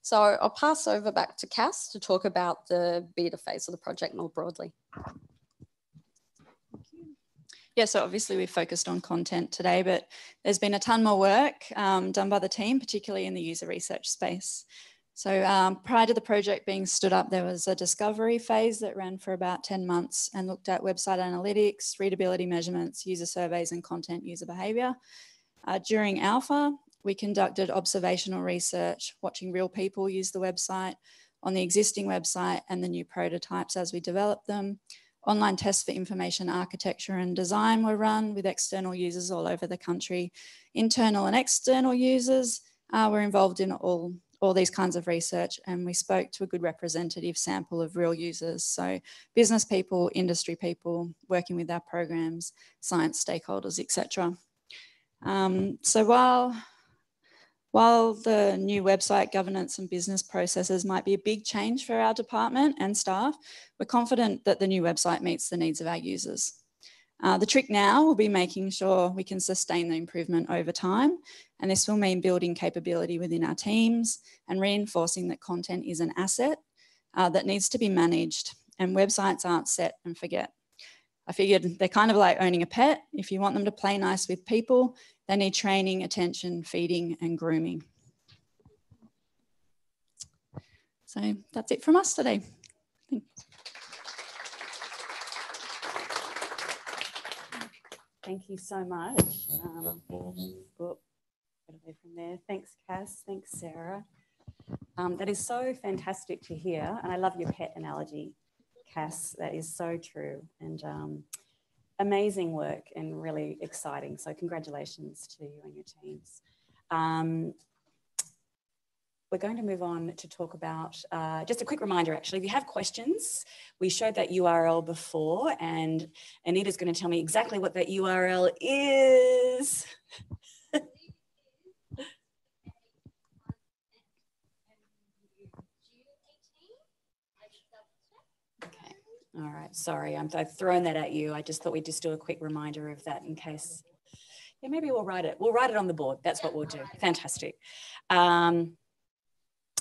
So I'll pass over back to Cass to talk about the beta phase of the project more broadly. Yeah, so obviously we've focused on content today, but there's been a ton more work done by the team, particularly in the user research space. So prior to the project being stood up, there was a discovery phase that ran for about 10 months and looked at website analytics, readability measurements, user surveys, and content user behavior. During Alpha, we conducted observational research, watching real people use the website on the existing website and the new prototypes as we developed them. Online tests for information architecture and design were run with external users all over the country. Internal and external users were involved in all these kinds of research, and we spoke to a good representative sample of real users. So business people, industry people, working with our programs, science stakeholders, etc. So while the new website governance and business processes might be a big change for our department and staff, we're confident that the new website meets the needs of our users. The trick now will be making sure we can sustain the improvement over time, and this will mean building capability within our teams and reinforcing that content is an asset that needs to be managed, and websites aren't set and forget. I figured they're kind of like owning a pet. If you want them to play nice with people, they need training, attention, feeding, and grooming. So that's it from us today. Thanks. Thank you so much. From there. Thanks, Cass. Thanks, Sarah. That is so fantastic to hear. And I love your pet analogy, Cass. That is so true. And amazing work and really exciting. So congratulations to you and your teams. We're going to move on to talk about, just a quick reminder actually, if you have questions, we showed that URL before and Anita's going to tell me exactly what that URL is. Okay, all right, sorry, I've thrown that at you. I just thought we'd just do a quick reminder of that in case, yeah, maybe we'll write it on the board. That's what we'll do. Fantastic.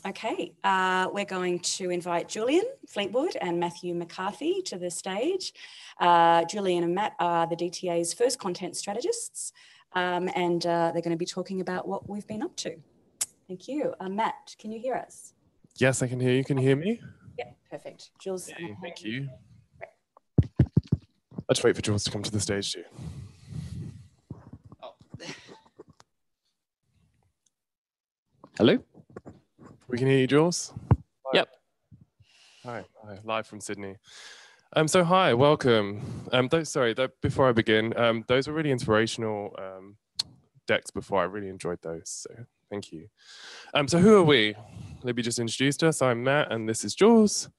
Okay, we're going to invite Julian Fleetwood and Matthew McCarthy to the stage. Julian and Matt are the DTA's first content strategists, and they're going to be talking about what we've been up to. Thank you. Matt, can you hear us? Yes, I can hear you. Can you hear me? Yeah, perfect. Jules. Okay, thank you. Let's wait for Jules to come to the stage too. Hello? We can hear you, Jules. Yep. Hi, live from Sydney. So hi, welcome. Before I begin, those were really inspirational decks before. I really enjoyed those, so thank you. So who are we? Libby just introduced us. I'm Matt, and this is Jules.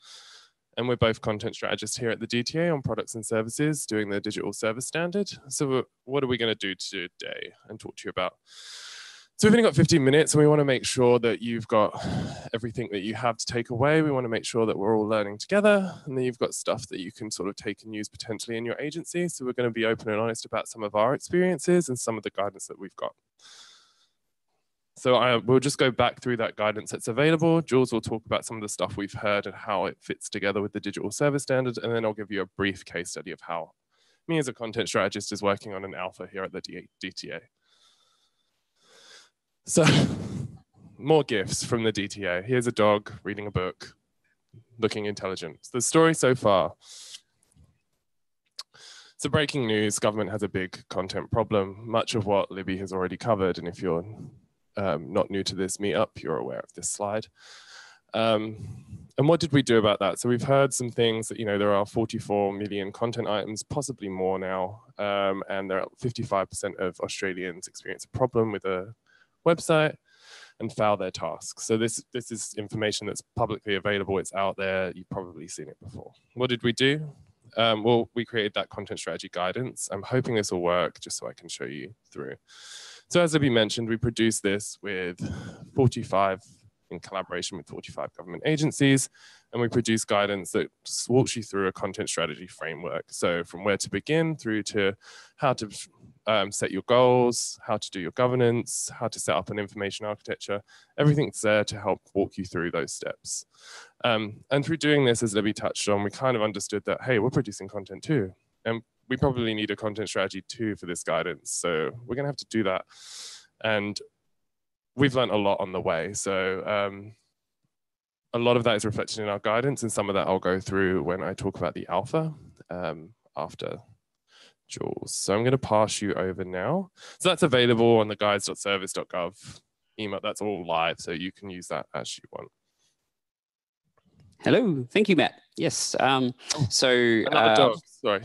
And we're both content strategists here at the DTA on products and services, doing the digital service standard. So what are we going to do today and talk to you about? So we've only got 15 minutes and we want to make sure that you've got everything that you have to take away. We want to make sure that we're all learning together and then you've got stuff that you can sort of take and use potentially in your agency. So we're going to be open and honest about some of our experiences and some of the guidance that we've got. So we'll just go back through that guidance that's available. Jules will talk about some of the stuff we've heard and how it fits together with the digital service standard. And then I'll give you a brief case study of how me as a content strategist is working on an alpha here at the DTA. So more gifts from the DTA. Here's a dog reading a book, looking intelligent. So the story so far. So breaking news, government has a big content problem, much of what Libby has already covered. And if you're not new to this meetup, you're aware of this slide. And what did we do about that? So we've heard some things that, there are 44 million content items, possibly more now. And there are 55% of Australians experience a problem with a website and fail their tasks. So this is information that's publicly available. It's out there. You've probably seen it before. What did we do? Well, we created that content strategy guidance. I'm hoping this will work just so I can show you through. So as Libby mentioned, we produced this with 45 in collaboration with 45 government agencies, and we produce guidance that walks you through a content strategy framework. So from where to begin through to how to set your goals, how to do your governance, how to set up an information architecture, everything's there to help walk you through those steps. And through doing this, as Libby touched on, we kind of understood that, hey, we're producing content too. And we probably need a content strategy too for this guidance. So we're gonna have to do that. And we've learned a lot on the way. So a lot of that is reflected in our guidance, and some of that I'll go through when I talk about the alpha after Jules. So I'm going to pass you over now. So that's available on the guides.service.gov email. That's all live, so you can use that as you want. Hello, thank you, Matt. Yes, so another dog. Sorry.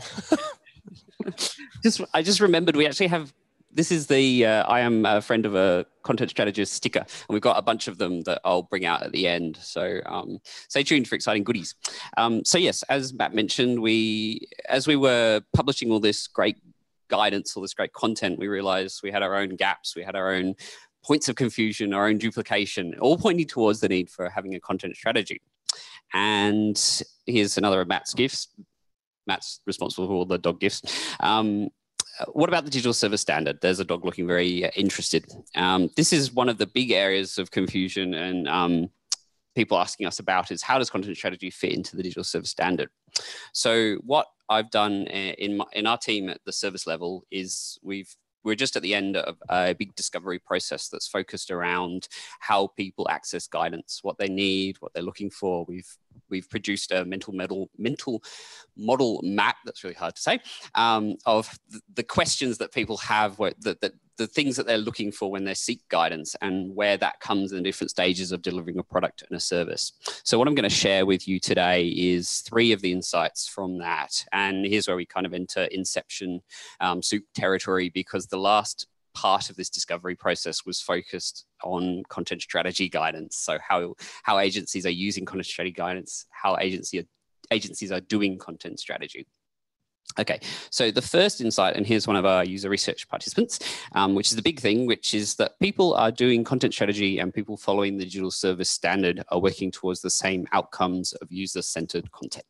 I just remembered we actually have. This is the I am a friend of a content strategist sticker, and we've got a bunch of them that I'll bring out at the end. So stay tuned for exciting goodies. So yes, as Matt mentioned, as we were publishing all this great guidance, all this great content, we realized we had our own gaps, we had our own points of confusion, our own duplication, all pointing towards the need for having a content strategy. And here's another of Matt's gifts. Matt's responsible for all the dog gifts. What about the digital service standard? There's a dog looking very interested. This is one of the big areas of confusion and people asking us about is how does content strategy fit into the digital service standard? So what I've done in our team at the service level is we're just at the end of a big discovery process that's focused around how people access guidance, what they need, what they're looking for. We've produced a mental model map, that's really hard to say, of the questions that people have, the things that they're looking for when they seek guidance and where that comes in different stages of delivering a product and a service. So what I'm going to share with you today is 3 of the insights from that. And here's where we kind of enter inception soup territory, because the last part of this discovery process was focused on content strategy guidance. So how agencies are using content strategy guidance, how agencies are doing content strategy. Okay, so the first insight, and here's one of our user research participants, which is the big thing, which is that people are doing content strategy and people following the digital service standard are working towards the same outcomes of user-centered content.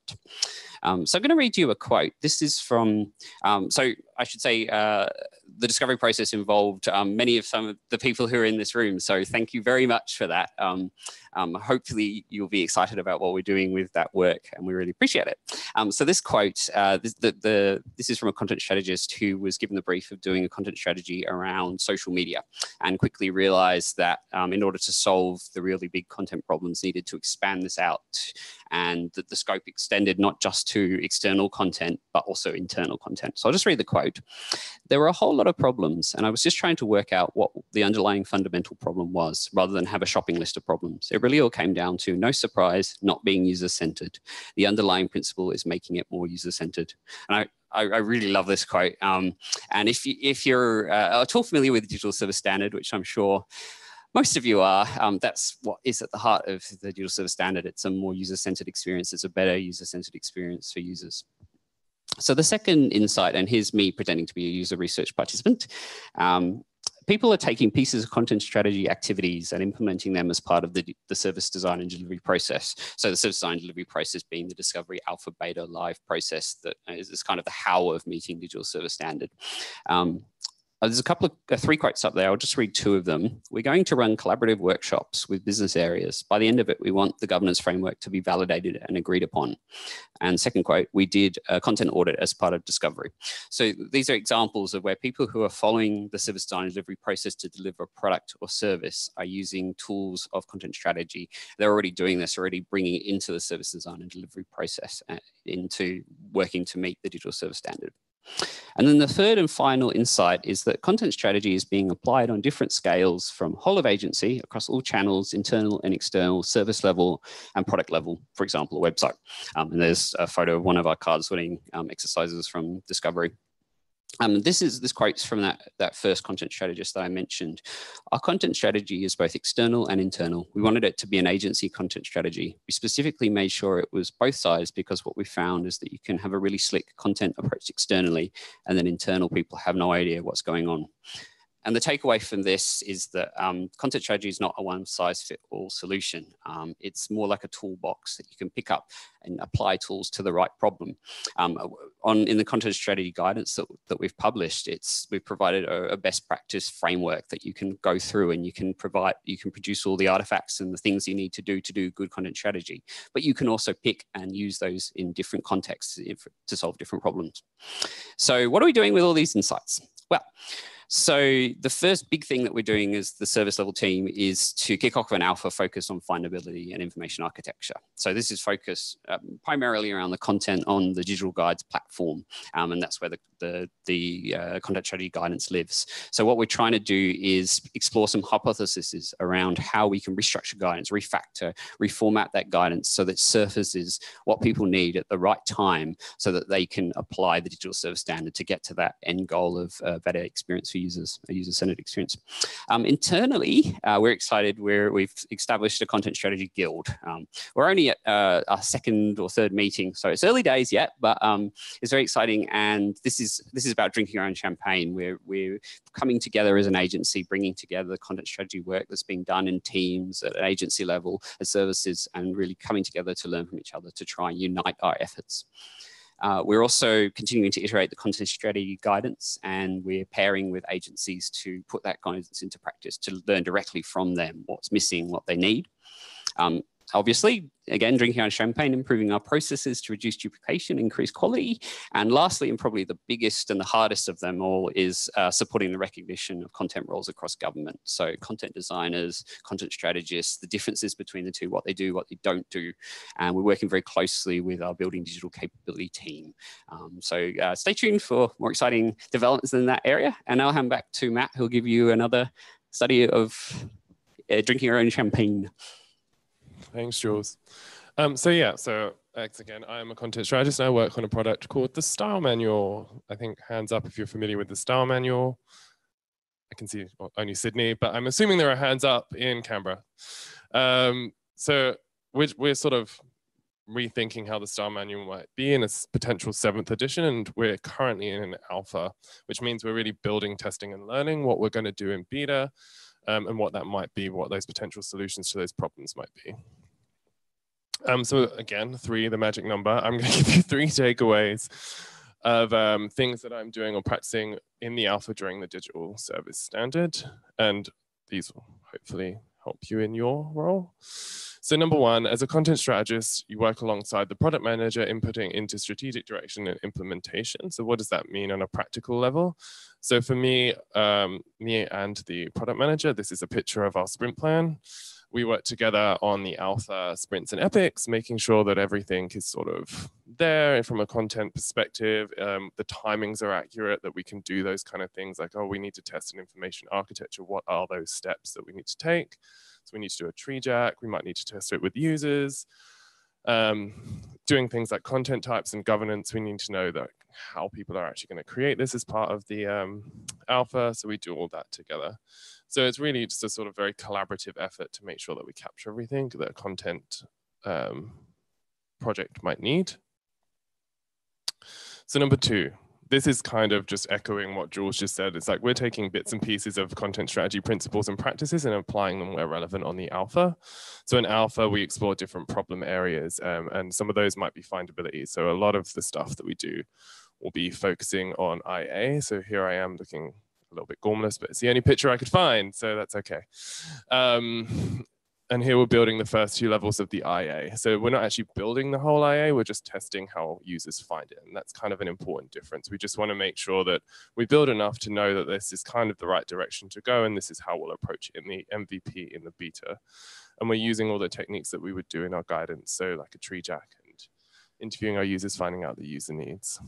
So I'm going to read you a quote. This is from, so I should say the discovery process involved many of some of the people who are in this room. So thank you very much for that. Hopefully you'll be excited about what we're doing with that work, and we really appreciate it. So this quote, this is from a content strategist who was given the brief of doing a content strategy around social media and quickly realized that in order to solve the really big content problems, needed to expand this out, and that the scope extended not just to external content, but also internal content. So I'll just read the quote. There were a whole lot of problems, and I was just trying to work out what the underlying fundamental problem was, rather than have a shopping list of problems. It really all came down to, no surprise, not being user-centered. The underlying principle is making it more user-centered. And I really love this quote. And if you're at all familiar with the digital service standard, which I'm sure most of you are, that's what is at the heart of the digital service standard. It's a more user-centered experience. It's a better user-centered experience for users. So the second insight, and here's me pretending to be a user research participant, people are taking pieces of content strategy activities and implementing them as part of the service design and delivery process. So the service design and delivery process being the discovery, alpha, beta, live process that is kind of the how of meeting digital service standard. There's a 3 quotes up there. I'll just read 2 of them. We're going to run collaborative workshops with business areas. By the end of it, we want the governance framework to be validated and agreed upon. And second quote, we did a content audit as part of discovery. So these are examples of where people who are following the service design and delivery process to deliver a product or service are using tools of content strategy. They're already doing this, already bringing it into the service design and delivery process, into working to meet the digital service standard. And then the third and final insight is that content strategy is being applied on different scales from whole of agency across all channels, internal and external, service level and product level, for example, a website. And there's a photo of one of our card sorting exercises from Discovery. This quote's from that first content strategist that I mentioned. Our content strategy is both external and internal. We wanted it to be an agency content strategy. We specifically made sure it was both sides, because what we found is that you can have a really slick content approach externally, and then internal people have no idea what's going on. And the takeaway from this is that content strategy is not a one-size-fits-all solution. It's more like a toolbox that you can pick up and apply tools to the right problem. In the content strategy guidance that we've published, we've provided a best practice framework that you can go through, and you can produce all the artifacts and the things you need to do good content strategy. But you can also pick and use those in different contexts to solve different problems. So what are we doing with all these insights? Well, So the first big thing that we're doing as the service level team is to kick off an alpha focused on findability and information architecture. So this is focused primarily around the content on the digital guides platform, and that's where the content strategy guidance lives. So what we're trying to do is explore some hypotheses around how we can restructure guidance, refactor, reformat that guidance so that it surfaces what people need at the right time so that they can apply the digital service standard to get to that end goal of better experience for users, a user-centered experience. Internally, we're excited we've established a content strategy guild. We're only at our second or third meeting, so it's early days yet, but it's very exciting. And this is about drinking our own champagne. We're coming together as an agency, bringing together the content strategy work that's being done in teams at an agency level, as services, and really coming together to learn from each other to try and unite our efforts. We're also continuing to iterate the content strategy guidance, and we're pairing with agencies to put that guidance into practice, to learn directly from them what's missing, what they need. Obviously, again, drinking our champagne, improving our processes to reduce duplication, increase quality. And lastly, and probably the biggest and the hardest of them all, is supporting the recognition of content roles across government. So content designers, content strategists, the differences between the two, what they do, what they don't do. And we're working very closely with our Building Digital Capability team. So stay tuned for more exciting developments in that area. And I'll hand back to Matt, who'll give you another study of drinking our own champagne. Thanks, Jules. So again, I'm a content strategist and I work on a product called the Style Manual. I think hands up if you're familiar with the Style Manual. I can see only Sydney, but I'm assuming there are hands up in Canberra. So we're sort of rethinking how the Style Manual might be in a potential 7th edition, and we're currently in an alpha, which means we're really building, testing, and learning what we're going to do in beta, and what that might be, what those potential solutions to those problems might be. So again, 3, the magic number. I'm going to give you 3 takeaways of things that I'm doing or practicing in the alpha during the digital service standard. And these will hopefully help you in your role. So number 1, as a content strategist, you work alongside the product manager inputting into strategic direction and implementation. So what does that mean on a practical level? So for me and the product manager, this is a picture of our sprint plan. We work together on the alpha sprints and epics, making sure that everything is sort of there from a content perspective. The timings are accurate, that we can do those kind of things like, oh, we need to test an information architecture. What are those steps that we need to take? So we need to do a tree jack. We might need to test it with users. Doing things like content types and governance, we need to know that how people are actually going to create this as part of the alpha. So we do all that together. So it's really just a sort of very collaborative effort to make sure that we capture everything that a content project might need. So number 2, this is kind of just echoing what Jules just said. It's like we're taking bits and pieces of content strategy principles and practices and applying them where relevant on the alpha. So in alpha, we explore different problem areas, and some of those might be findability. So a lot of the stuff that we do will be focusing on IA. So here I am looking a little bit gormless, but it's the only picture I could find, so that's okay. And here we're building the first 2 levels of the IA. So we're not actually building the whole IA, we're just testing how users find it. And that's kind of an important difference. We just want to make sure that we build enough to know that this is kind of the right direction to go, and this is how we'll approach it in the MVP, in the beta. And we're using all the techniques that we would do in our guidance, so like a tree jack and interviewing our users, finding out the user needs.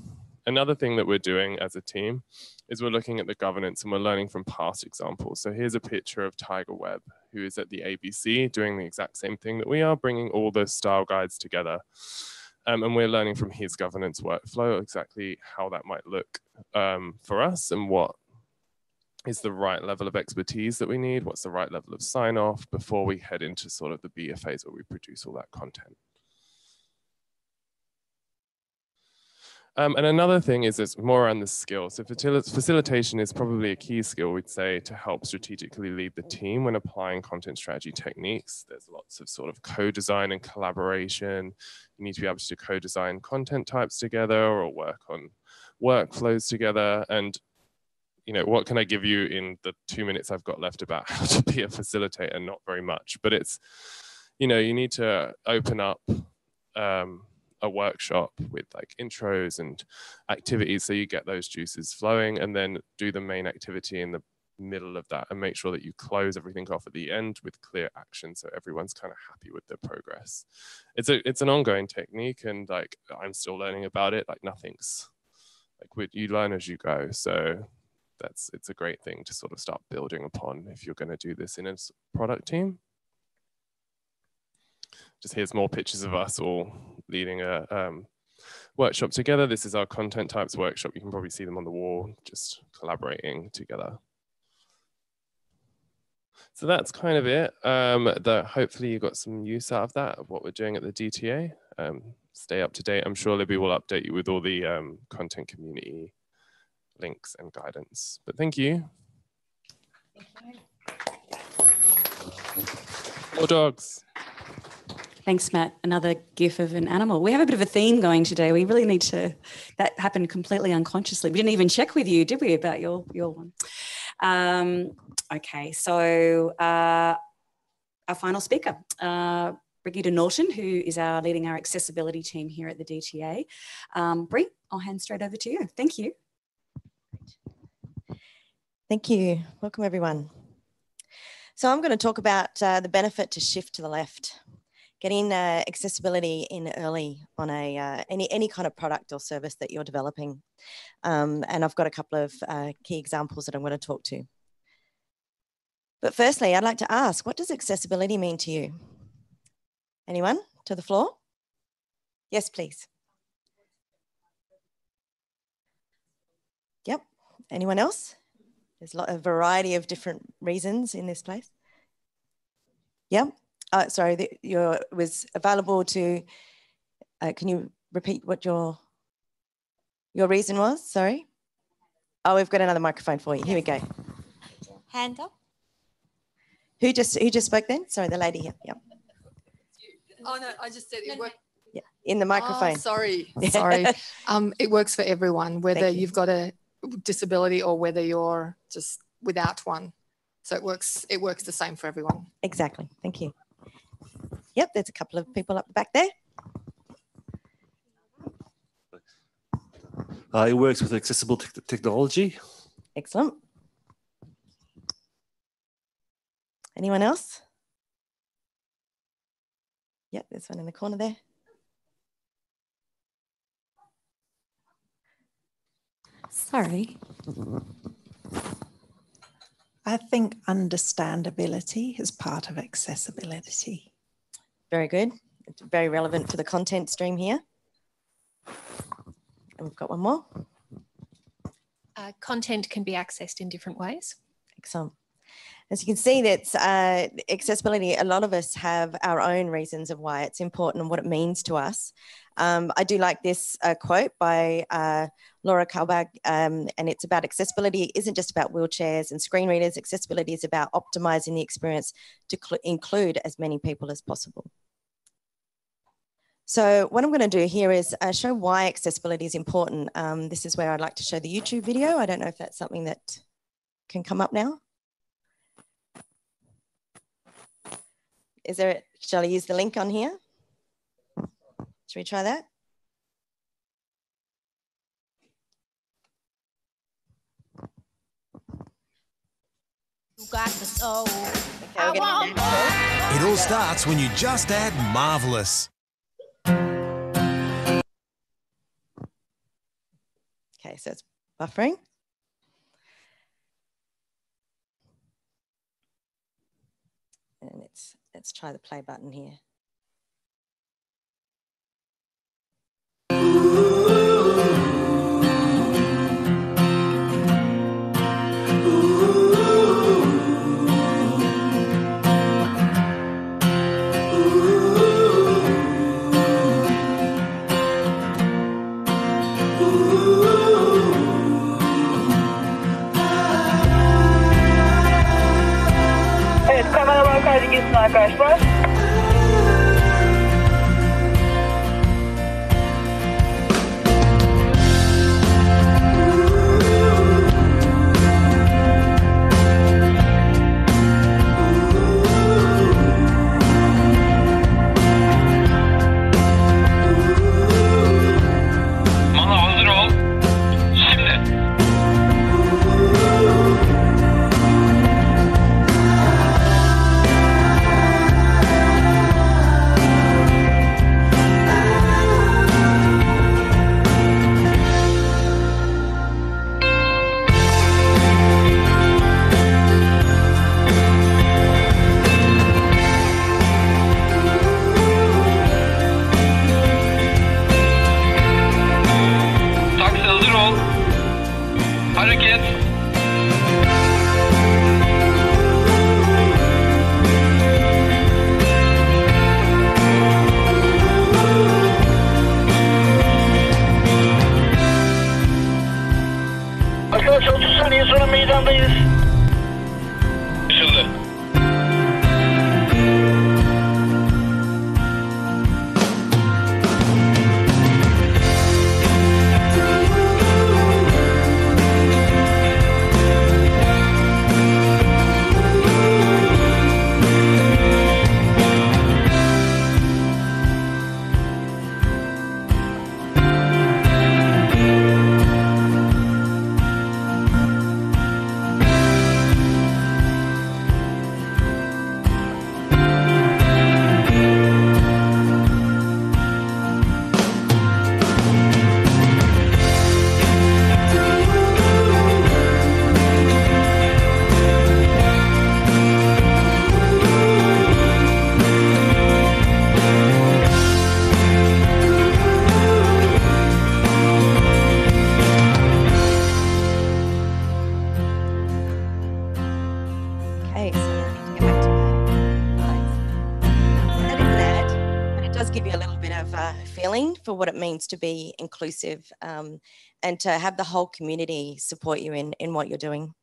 Another thing that we're doing as a team is we're looking at the governance and we're learning from past examples. So here's a picture of Tiger Webb, who is at the ABC doing the exact same thing that we are, bringing all the style guides together. And we're learning from his governance workflow exactly how that might look for us, and what is the right level of expertise that we need, what's the right level of sign off before we head into sort of the beta phase where we produce all that content. And another thing is it's more around the skill. So facilitation is probably a key skill, we'd say, to help strategically lead the team when applying content strategy techniques. There's lots of sort of co-design and collaboration. You need to be able to co-design content types together or work on workflows together. And you know, what can I give you in the 2 minutes I've got left about how to be a facilitator? Not very much, but it's, you know, you need to open up a workshop with like intros and activities so you get those juices flowing, and then do the main activity in the middle of that and make sure that you close everything off at the end with clear action so everyone's kind of happy with their progress. It's an ongoing technique, and like I'm still learning about it. Like nothing's like you learn as you go, so it's a great thing to sort of start building upon if you're going to do this in a product team. Just here's more pictures of us all leading a workshop together. This is our content types workshop. You can probably see them on the wall, just collaborating together. So that's kind of it. Hopefully you got some use out of that, of what we're doing at the DTA. Stay up to date. I'm sure Libby will update you with all the content community links and guidance. But thank you. Thank you. More dogs. Thanks, Matt. Another gif of an animal. We have a bit of a theme going today. We really need to, that happened completely unconsciously. We didn't even check with you, did we, about your one? Okay, so our final speaker, Brigitte Norton, who is leading our accessibility team here at the DTA. Bri, I'll hand straight over to you. Thank you. Thank you. Welcome, everyone. So I'm going to talk about the benefit to shift to the left, getting accessibility in early on any kind of product or service that you're developing. And I've got a couple of key examples that I'm going to talk to. But firstly, I'd like to ask, what does accessibility mean to you? Anyone? To the floor? Yes, please. Yep. Anyone else? There's a variety of different reasons in this place. Yep. Sorry, it was available to, can you repeat what your reason was? Sorry. Oh, we've got another microphone for you. Here we go. Hand up. Who just spoke then? Sorry, the lady here. Yep. Oh no, I just said it works. Yeah, in the microphone. Oh, sorry. It works for everyone, whether you've got a disability or whether you're just without one. So it works the same for everyone. Exactly. Thank you. Yep, there's a couple of people up the back there. It works with accessible technology. Excellent. Anyone else? Yep, there's one in the corner there. Sorry. I think understandability is part of accessibility. Very good. It's very relevant for the content stream here. And we've got one more. Content can be accessed in different ways. Excellent. As you can see, that's accessibility. A lot of us have our own reasons of why it's important and what it means to us. I do like this quote by Laura Kalbag, and it's about accessibility. It isn't just about wheelchairs and screen readers. Accessibility is about optimizing the experience to include as many people as possible. So what I'm going to do here is show why accessibility is important. This is where I'd like to show the YouTube video. I don't know if that's something that can come up now. Shall I use the link on here? Should we try that? It all starts when you just add marvelous. Okay, so it's buffering. And let's try the play button here. just give you a little bit of a feeling for what it means to be inclusive and to have the whole community support you in what you're doing.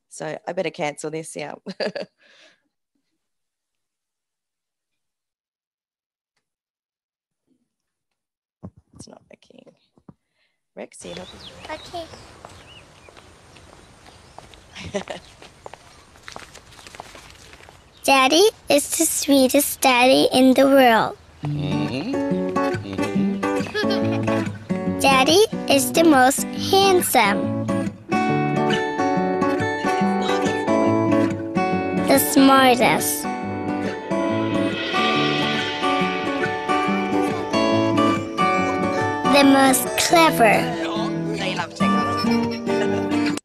So I better cancel this, yeah. It's not working. Rex, you help us? Okay. Daddy is the sweetest daddy in the world. Daddy is the most handsome. The smartest. The most clever. They love technology.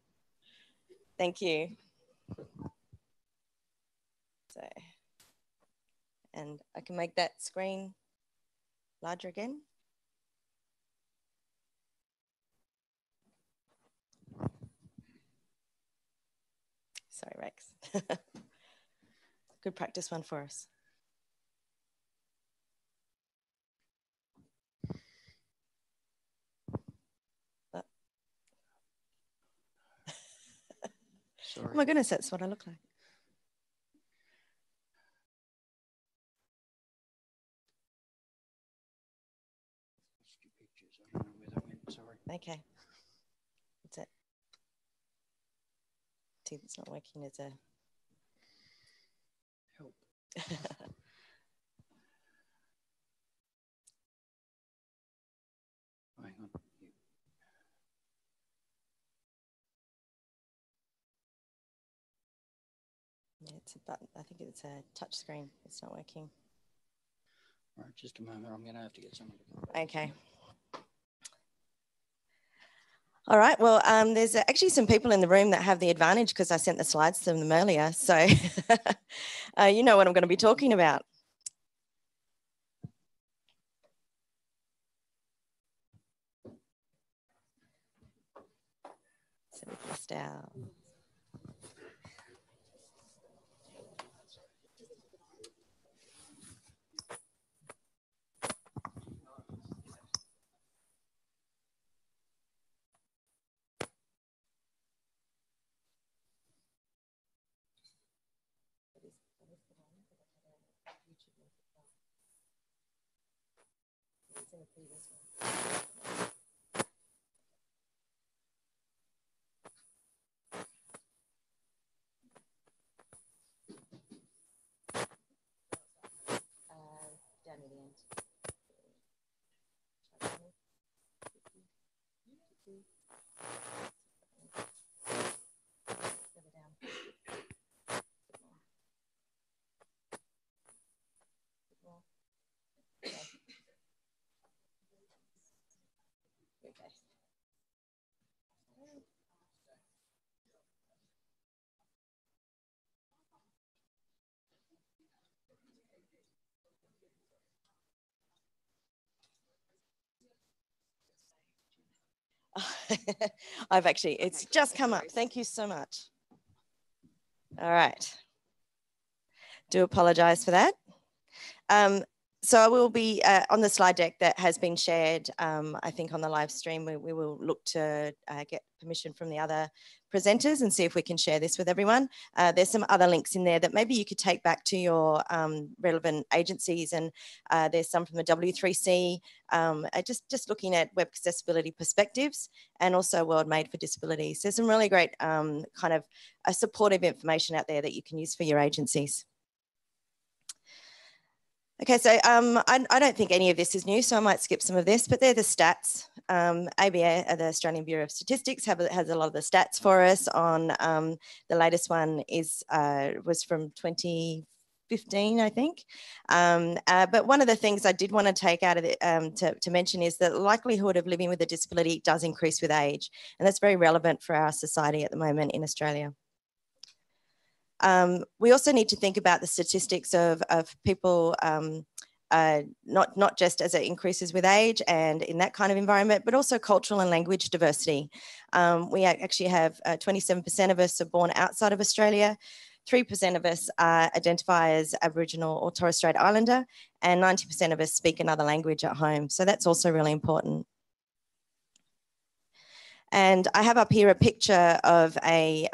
Thank you. So, and I can make that screen larger again. Sorry, Rex. Good practice one for us. Sorry. Oh my goodness, that's what I look like. Okay. That's it. See, it's not working as a help. Hang on. Yeah, it's a button. I think it's a touch screen. It's not working. All right, just a moment. I'm going to have to get someone to come. Okay. All right. Well, there's actually some people in the room that have the advantage because I sent the slides to them earlier. So you know what I'm going to be talking about. So we missed out. Down at the end. Okay. I've actually, it's just come up. Thank you so much. All right. Do apologize for that. So I will be on the slide deck that has been shared, I think on the live stream, we will look to get permission from the other presenters and see if we can share this with everyone. There's some other links in there that maybe you could take back to your relevant agencies, and there's some from the W3C, just looking at web accessibility perspectives, and also World Made for Disabilities. There's some really great kind of supportive information out there that you can use for your agencies. Okay, so I don't think any of this is new, so I might skip some of this, but they're the stats. ABA, the Australian Bureau of Statistics, has a lot of the stats for us on the latest one was from 2015, I think. But one of the things I did want to take out of it to mention is that the likelihood of living with a disability does increase with age, and that's very relevant for our society at the moment in Australia. We also need to think about the statistics of people, not just as it increases with age and in that kind of environment, but also cultural and language diversity. We actually have 27% of us are born outside of Australia, 3% of us identify as Aboriginal or Torres Strait Islander, and 90% of us speak another language at home. So that's also really important. And I have up here a picture of a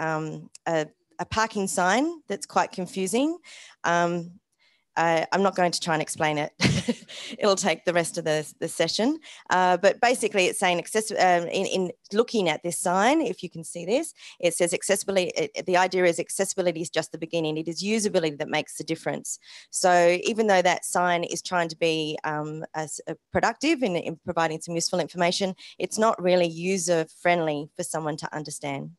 parking sign that's quite confusing. I'm not going to try and explain it. It'll take the rest of the session. But basically it's saying in looking at this sign, if you can see this, it says accessibility. The idea is accessibility is just the beginning. It is usability that makes the difference. So even though that sign is trying to be productive in providing some useful information, it's not really user friendly for someone to understand.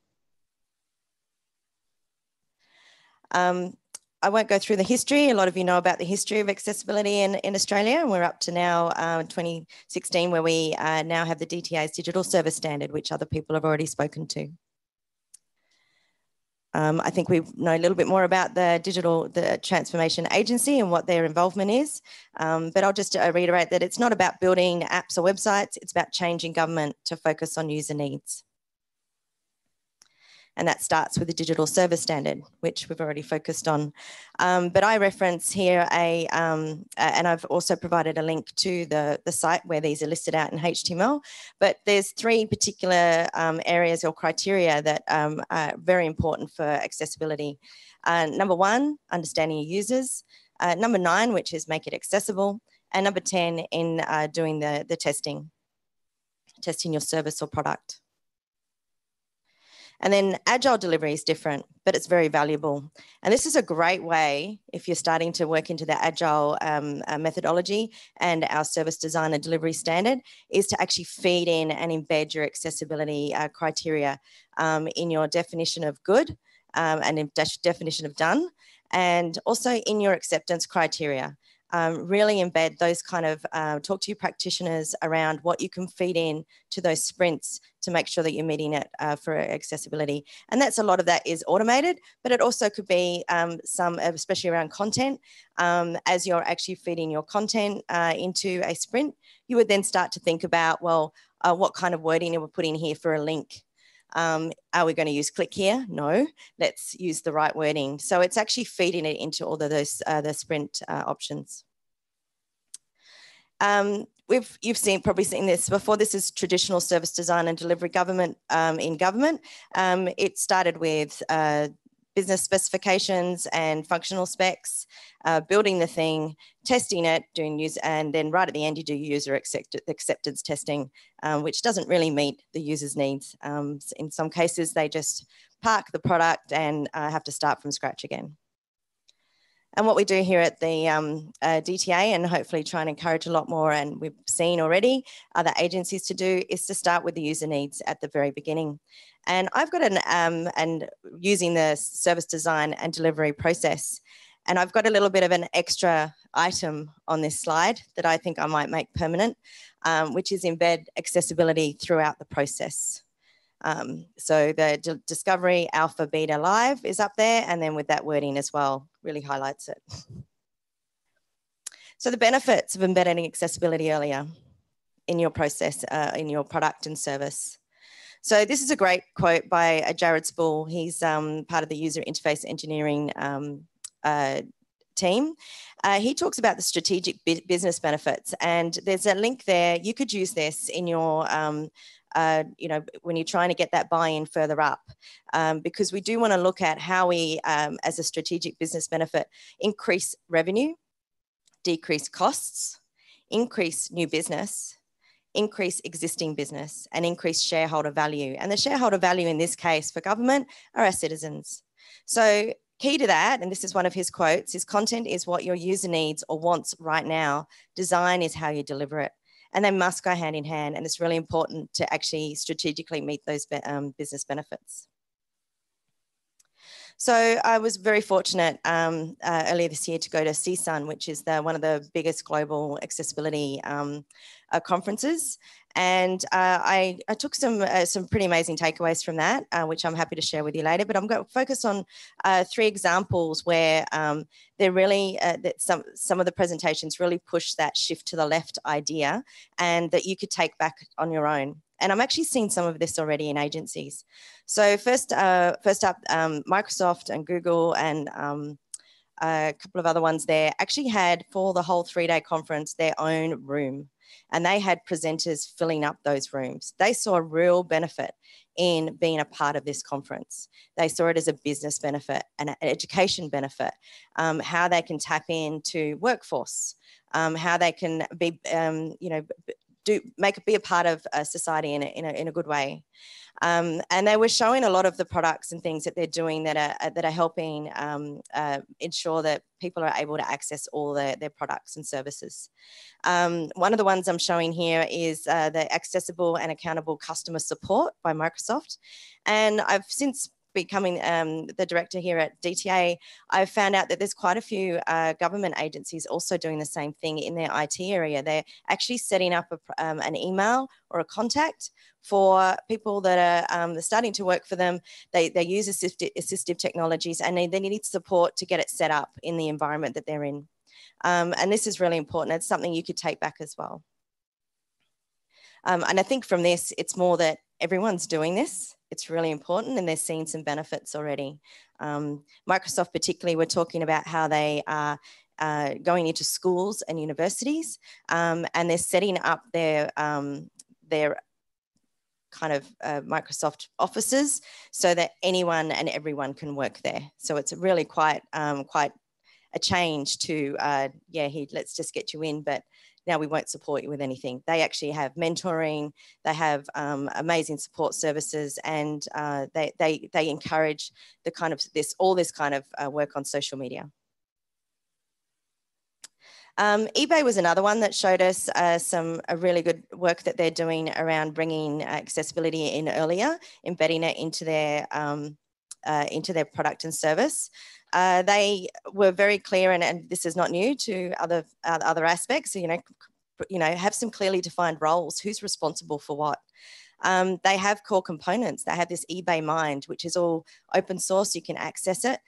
I won't go through the history. A lot of you know about the history of accessibility in Australia, and we're up to now 2016, where we now have the DTA's Digital Service Standard, which other people have already spoken to. I think we know a little bit more about the Transformation Agency and what their involvement is, but I'll just reiterate that it's not about building apps or websites, it's about changing government to focus on user needs. And that starts with the Digital Service Standard, which we've already focused on. But I reference here and I've also provided a link to the site where these are listed out in HTML. But there's 3 particular areas or criteria that are very important for accessibility. Number 1, understanding your users. Number 9, which is make it accessible. And number 10, in doing the testing your service or product. And then agile delivery is different, but it's very valuable. And this is a great way, if you're starting to work into the agile methodology and our service design and delivery standard, is to actually feed in and embed your accessibility criteria in your definition of good and in definition of done, and also in your acceptance criteria. Really embed those kind of, talk to your practitioners around what you can feed in to those sprints to make sure that you're meeting it for accessibility. And that's a lot of that is automated, but it also could be some, especially around content, as you're actually feeding your content into a sprint, you would then start to think about, well, what kind of wording are we putting here for a link? Are we going to use click here? No, let's use the right wording. So it's actually feeding it into all of those the sprint options. You've probably seen this before. This is traditional service design and delivery government in government. It started with business specifications and functional specs, building the thing, testing it, doing use, and then right at the end you do user acceptance testing, which doesn't really meet the user's needs. In some cases, they just park the product and have to start from scratch again. And what we do here at the DTA, and hopefully try and encourage a lot more, and we've seen already other agencies to do, is to start with the user needs at the very beginning. And I've got and using the service design and delivery process, and I've got a little bit of an extra item on this slide that I think I might make permanent, which is embed accessibility throughout the process. So the discovery, alpha, beta, live is up there, and then with that wording as well, really highlights it. So the benefits of embedding accessibility earlier in your process, in your product and service. So this is a great quote by Jared Spool. He's part of the user interface engineering team. He talks about the strategic business benefits, and there's a link there. You could use this in your when you're trying to get that buy-in further up, because we do want to look at how we, as a strategic business benefit, increase revenue, decrease costs, increase new business, increase existing business, and increase shareholder value. And the shareholder value in this case for government are our citizens. So key to that, and this is one of his quotes, is content is what your user needs or wants right now. Design is how you deliver it. And they must go hand in hand. And it's really important to actually strategically meet those business benefits. So I was very fortunate earlier this year to go to CSUN, which is one of the biggest global accessibility conferences. And I took some pretty amazing takeaways from that, which I'm happy to share with you later. But I'm going to focus on 3 examples where they're really, that some of the presentations really push that shift to the left idea, and that you could take back on your own. And I'm actually seeing some of this already in agencies. So first up, Microsoft and Google and a couple of other ones there actually had, for the whole 3-day conference, their own room. And they had presenters filling up those rooms. They saw a real benefit in being a part of this conference. They saw it as a business benefit and an education benefit, how they can tap into workforce, how they can be, you know, be a part of society in a good way. And they were showing a lot of the products and things that they're doing that are helping ensure that people are able to access all their products and services. One of the ones I'm showing here is the Accessible and Accountable Customer Support by Microsoft. And I've since becoming the director here at DTA, I've found out that there's quite a few government agencies also doing the same thing in their IT area. They're actually setting up an email or a contact for people that are starting to work for them. They use assistive technologies, and they need support to get it set up in the environment that they're in. And this is really important. It's something you could take back as well. And I think from this, it's more that everyone's doing this. It's really important, and they're seeing some benefits already. Microsoft particularly, we're talking about how they are going into schools and universities, and they're setting up their kind of Microsoft offices so that anyone and everyone can work there. So it's really quite a change to, yeah, let's just get you in, but now we won't support you with anything. They actually have mentoring, they have amazing support services, and they encourage the kind of all this kind of work on social media. eBay was another one that showed us some really good work that they're doing around bringing accessibility in earlier, embedding it into their product and service. They were very clear, and this is not new to other aspects. So, you know, have some clearly defined roles. Who's responsible for what? They have core components. They have this eBay Mind, which is all open source. You can access it.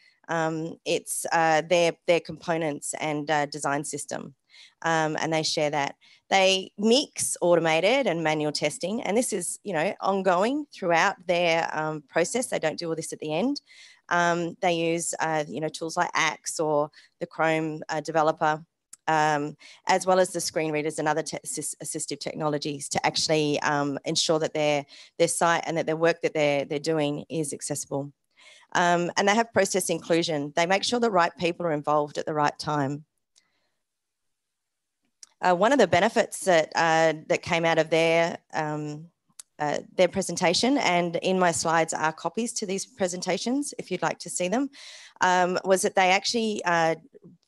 It's their components and design system, and they share that. They mix automated and manual testing, and this is, you know, ongoing throughout their process. They don't do all this at the end. They use, you know, tools like Axe or the Chrome developer, as well as the screen readers and other assistive technologies to actually ensure that their site and that their work that they're doing is accessible. And they have process inclusion. They make sure the right people are involved at the right time. One of the benefits that came out of their presentation, and in my slides are copies to these presentations if you'd like to see them, was that they actually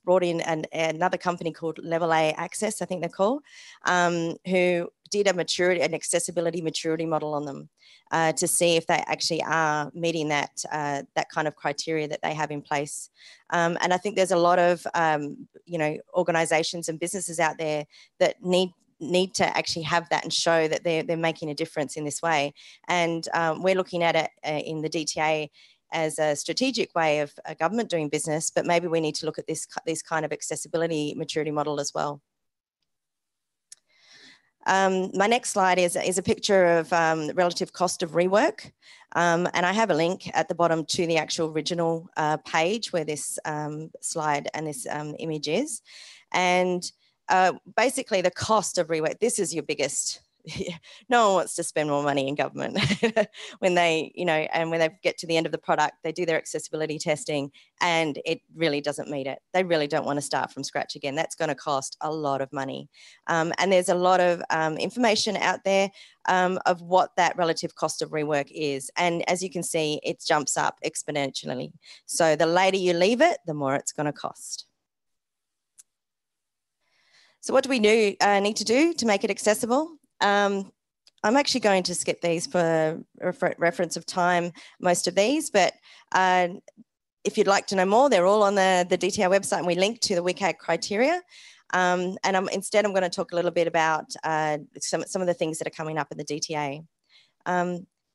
brought in another company called Level A Access, I think they're called, who did an accessibility maturity model on them to see if they actually are meeting that kind of criteria that they have in place. And I think there's a lot of you know, organisations and businesses out there that need to actually have that and show that they're making a difference in this way. And we're looking at it in the DTA as a strategic way of a government doing business, but maybe we need to look at this kind of accessibility maturity model as well. My next slide is a picture of relative cost of rework. And I have a link at the bottom to the actual original page where this slide and this image is. And basically the cost of rework, this is your biggest, no one wants to spend more money in government when they, you know, and when they get to the end of the product, they do their accessibility testing and it really doesn't meet it. They really don't want to start from scratch again. That's going to cost a lot of money. And there's a lot of information out there of what that relative cost of rework is. And as you can see, it jumps up exponentially. So the later you leave it, the more it's going to cost. So what do we need to do to make it accessible? I'm actually going to skip these for reference of time, most of these, but if you'd like to know more, they're all on the DTR website and we link to the WCAG criteria. And instead, I'm going to talk a little bit about some of the things that are coming up in the DTA.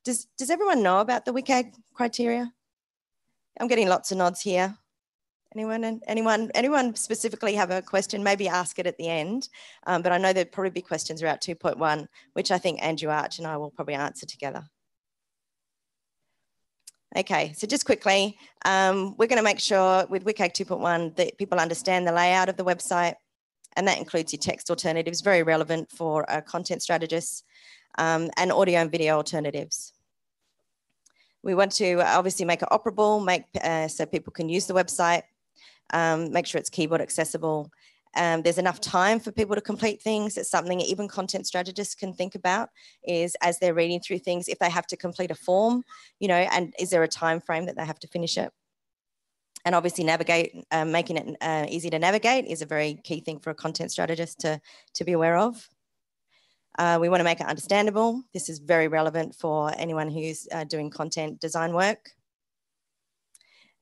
Does everyone know about the WCAG criteria? I'm getting lots of nods here. Anyone specifically have a question? Maybe ask it at the end. But I know there'd probably be questions about 2.1, which I think Andrew Arch and I will probably answer together. Okay, so just quickly, we're going to make sure with WCAG 2.1 that people understand the layout of the website, and that includes your text alternatives, very relevant for content strategists, and audio and video alternatives. We want to obviously make it operable, so people can use the website, make sure it's keyboard accessible. There's enough time for people to complete things. It's something even content strategists can think about, is as they're reading through things, if they have to complete a form, you know, and is there a time frame that they have to finish it? And obviously making it easy to navigate is a very key thing for a content strategist to be aware of. We want to make it understandable. This is very relevant for anyone who's doing content design work.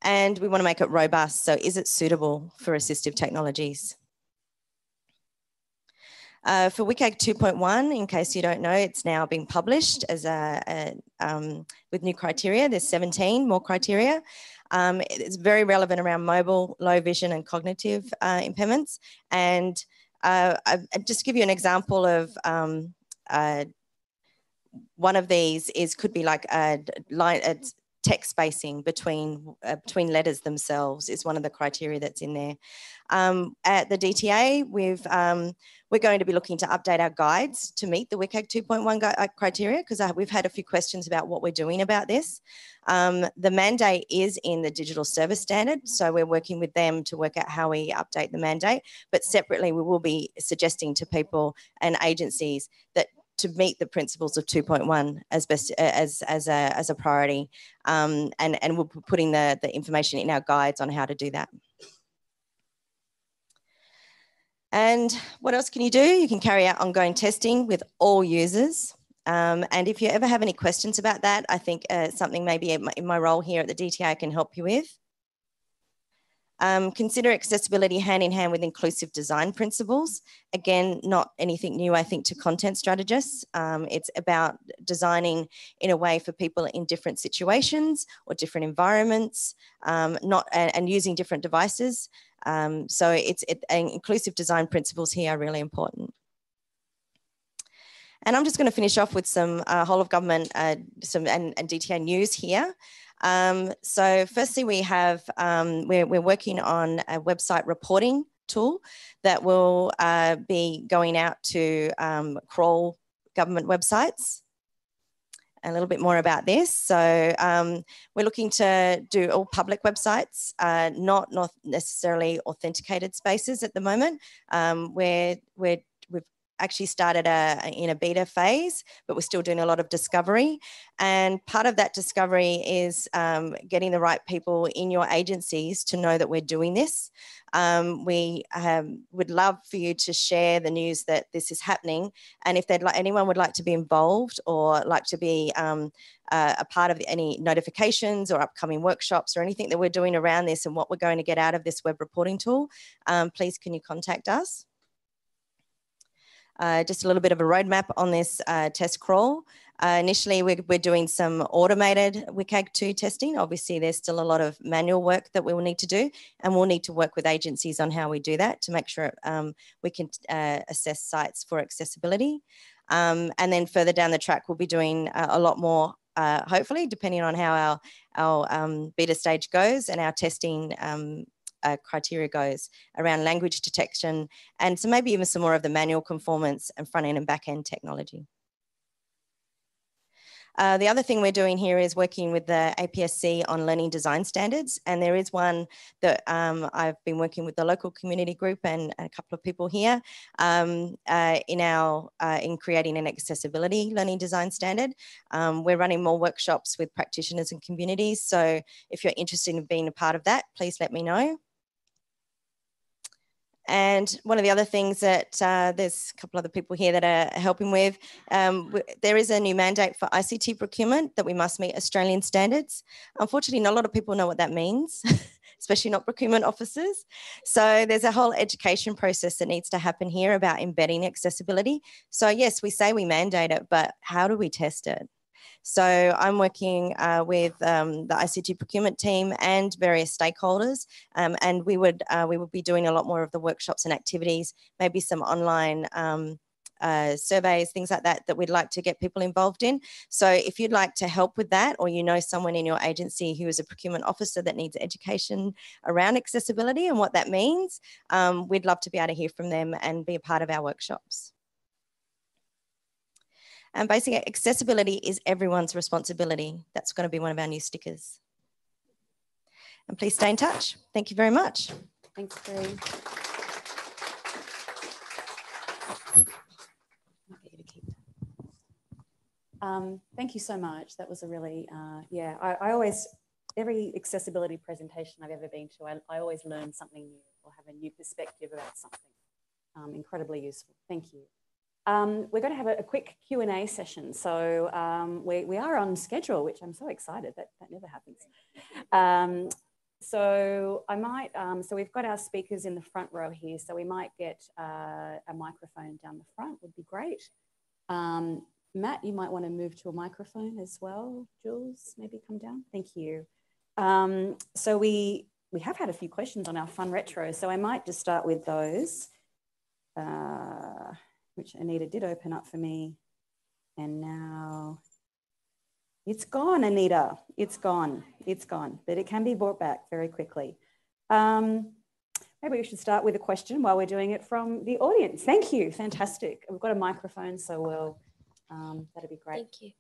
And we want to make it robust. So is it suitable for assistive technologies? For WCAG 2.1, in case you don't know, it's now being published as with new criteria. There's 17 more criteria. It's very relevant around mobile, low vision and cognitive impairments. And I'll just give you an example of one of these could be like text spacing between letters themselves is one of the criteria that's in there. At the DTA, we're going to be looking to update our guides to meet the WCAG 2.1 criteria, because we've had a few questions about what we're doing about this. The mandate is in the digital service standard, so we're working with them to work out how we update the mandate. But separately, we will be suggesting to people and agencies that to meet the principles of 2.1 as best as a priority, and we'll be putting the information in our guides on how to do that. And what else can you do? You can carry out ongoing testing with all users. And if you ever have any questions about that, I think something maybe in my role here at the DTA I can help you with. Consider accessibility hand in hand with inclusive design principles. Again, not anything new, I think, to content strategists. It's about designing in a way for people in different situations or different environments, and using different devices. So inclusive design principles here are really important. And I'm just going to finish off with some whole of government and DTA news here. So firstly, we have, we're working on a website reporting tool that will be going out to crawl government websites. A little bit more about this. So we're looking to do all public websites, not necessarily authenticated spaces at the moment. We've actually started in a beta phase, but we're still doing a lot of discovery. And part of that discovery is getting the right people in your agencies to know that we're doing this. We would love for you to share the news that this is happening. And if anyone would like to be involved or like to be a part of any notifications or upcoming workshops or anything that we're doing around this and what we're going to get out of this web reporting tool, please can you contact us? Just a little bit of a roadmap on this test crawl. Initially, we're doing some automated WCAG 2 testing. Obviously, there's still a lot of manual work that we will need to do, and we'll need to work with agencies on how we do that to make sure we can assess sites for accessibility. And then further down the track, we'll be doing a lot more, hopefully, depending on how our beta stage goes and our testing criteria goes around language detection, and so maybe even some more of the manual conformance and front end and back end technology. The other thing we're doing here is working with the APSC on learning design standards, and there is one that I've been working with the local community group and a couple of people here in creating an accessibility learning design standard. We're running more workshops with practitioners and communities, so if you're interested in being a part of that, please let me know. And one of the other things that there's a couple other people here that are helping with, there is a new mandate for ICT procurement that we must meet Australian standards. Unfortunately, not a lot of people know what that means, especially not procurement officers. So there's a whole education process that needs to happen here about embedding accessibility. So yes, we say we mandate it, but how do we test it? So I'm working with the ICT procurement team and various stakeholders, and we would be doing a lot more of the workshops and activities, maybe some online surveys, things like that, that we'd like to get people involved in. So if you'd like to help with that, or you know someone in your agency who is a procurement officer that needs education around accessibility and what that means, we'd love to be able to hear from them and be a part of our workshops. And basically, accessibility is everyone's responsibility. That's going to be one of our new stickers. And please stay in touch. Thank you very much. Thanks, Bree. Thank you so much. That was a really, yeah, I always, every accessibility presentation I've ever been to, I always learn something new or have a new perspective about something. Incredibly useful. Thank you. We're going to have a quick Q&A session. So we are on schedule, which I'm so excited. That never happens. So I might, so we've got our speakers in the front row here. So we might get a microphone down the front, would be great. Matt, you might want to move to a microphone as well. Jules, maybe come down. Thank you. So we have had a few questions on our fun retro. So I might just start with those. Which Anita did open up for me. And now it's gone, Anita. It's gone. It's gone. But it can be brought back very quickly. Maybe we should start with a question while we're doing it from the audience. Thank you. Fantastic. We've got a microphone, so we'll, that'd be great. Thank you.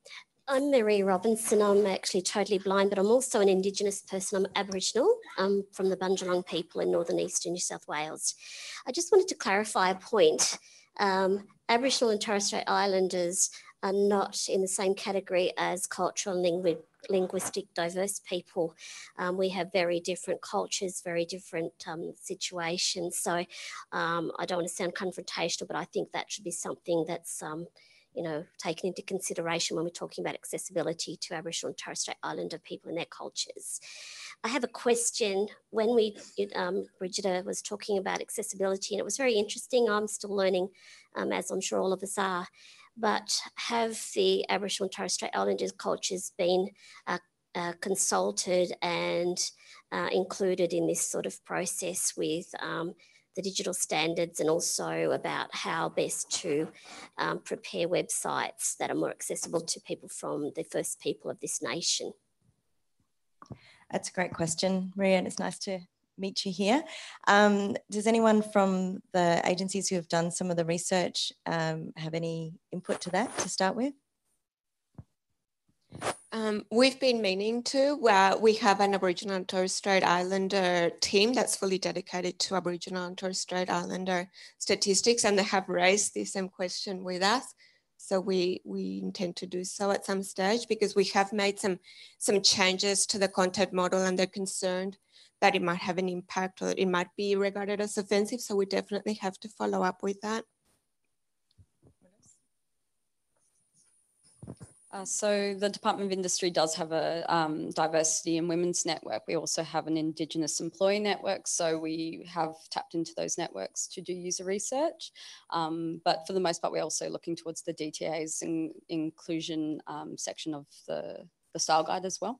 I'm Mary Robinson. I'm actually totally blind, but I'm also an Indigenous person. I'm Aboriginal. I'm from the Bundjalung people in northern eastern New South Wales. I just wanted to clarify a point. Aboriginal and Torres Strait Islanders are not in the same category as cultural and linguistic diverse people. We have very different cultures, very different situations. So I don't want to sound confrontational, but I think that should be something that's you know, taken into consideration when we're talking about accessibility to Aboriginal and Torres Strait Islander people and their cultures. I have a question. When Brigida was talking about accessibility, and it was very interesting. I'm still learning, as I'm sure all of us are, but have the Aboriginal and Torres Strait Islander cultures been consulted and included in this sort of process with the digital standards, and also about how best to prepare websites that are more accessible to people from the first people of this nation? That's a great question, Maria, and it's nice to meet you here. Does anyone from the agencies who have done some of the research have any input to that to start with? We've been meaning to. We have an Aboriginal and Torres Strait Islander team that's fully dedicated to Aboriginal and Torres Strait Islander statistics, and they have raised the same question with us. So we intend to do so at some stage, because we have made some changes to the content model, and they're concerned that it might have an impact, or it might be regarded as offensive. So we definitely have to follow up with that. So the Department of Industry does have a diversity and women's network. We also have an Indigenous employee network. So we have tapped into those networks to do user research. But for the most part, we're also looking towards the DTA's inclusion section of the style guide as well.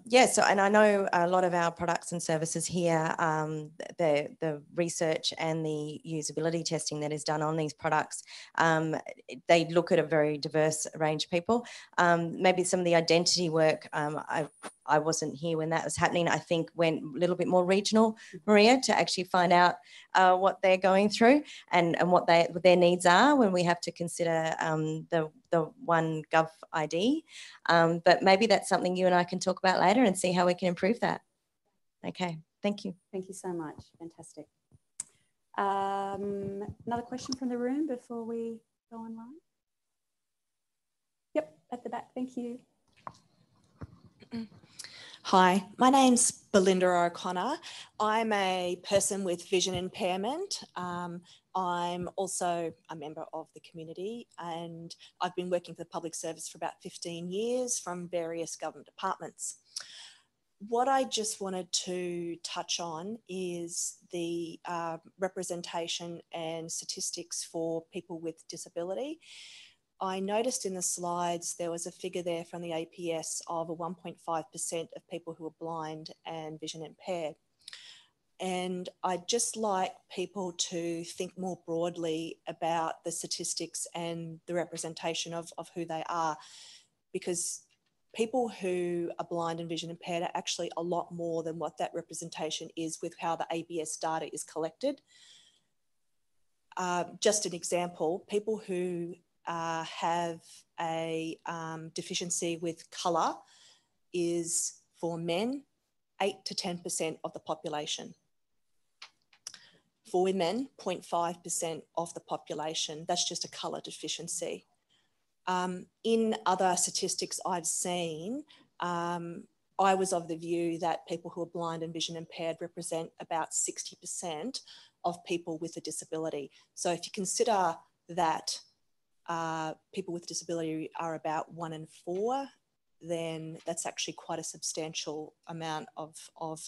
Yeah, so, and I know a lot of our products and services here, the research and the usability testing that is done on these products, they look at a very diverse range of people. Maybe some of the identity work, I wasn't here when that was happening, I think went a little bit more regional, Maria, to actually find out what they're going through and what their needs are when we have to consider the One Gov ID. But maybe that's something you and I can talk about later and see how we can improve that. Okay, thank you. Thank you so much. Fantastic. Another question from the room before we go online? Yep, at the back, thank you. Hi, my name's Belinda O'Connor. I'm a person with vision impairment. I'm also a member of the community, and I've been working for the public service for about 15 years from various government departments. What I just wanted to touch on is the representation and statistics for people with disability. I noticed in the slides there was a figure there from the APS of a 1.5% of people who are blind and vision impaired. And I'd just like people to think more broadly about the statistics and the representation of who they are, because people who are blind and vision impaired are actually a lot more than what that representation is with how the ABS data is collected. Just an example, people who have a deficiency with colour is, for men, 8 to 10% of the population. For women, 0.5% of the population. That's just a colour deficiency. In other statistics I've seen, I was of the view that people who are blind and vision impaired represent about 60% of people with a disability. So if you consider that people with disability are about 1 in 4, then that's actually quite a substantial amount of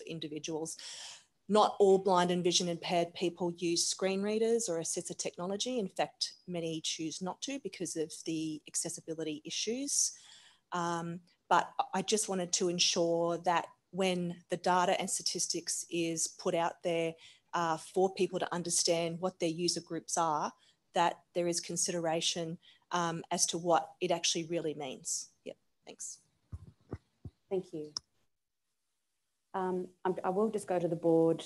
individuals. Not all blind and vision impaired people use screen readers or assistive technology. In fact, many choose not to because of the accessibility issues. But I just wanted to ensure that when the data and statistics is put out there for people to understand what their user groups are, that there is consideration as to what it actually really means. Yep, thanks. Thank you. I will just go to the board,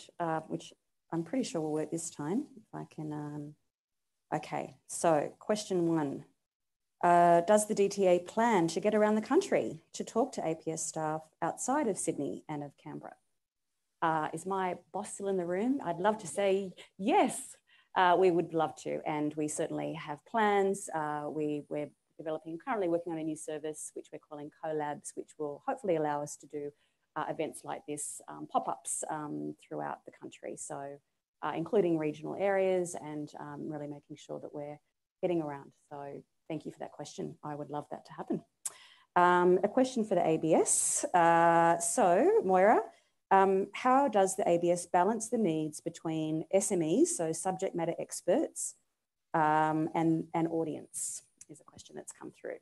which I'm pretty sure will work this time. If I can, okay, so question 1. Does the DTA plan to get around the country to talk to APS staff outside of Sydney and of Canberra? Is my boss still in the room? I'd love to say yes, we would love to, and we certainly have plans. We're currently working on a new service, which we're calling Collabs, which will hopefully allow us to do events like this, pop-ups throughout the country. So including regional areas and really making sure that we're getting around. So thank you for that question. I would love that to happen. A question for the ABS. So Moira, how does the ABS balance the needs between SMEs, so subject matter experts, and audience is a question that's come through.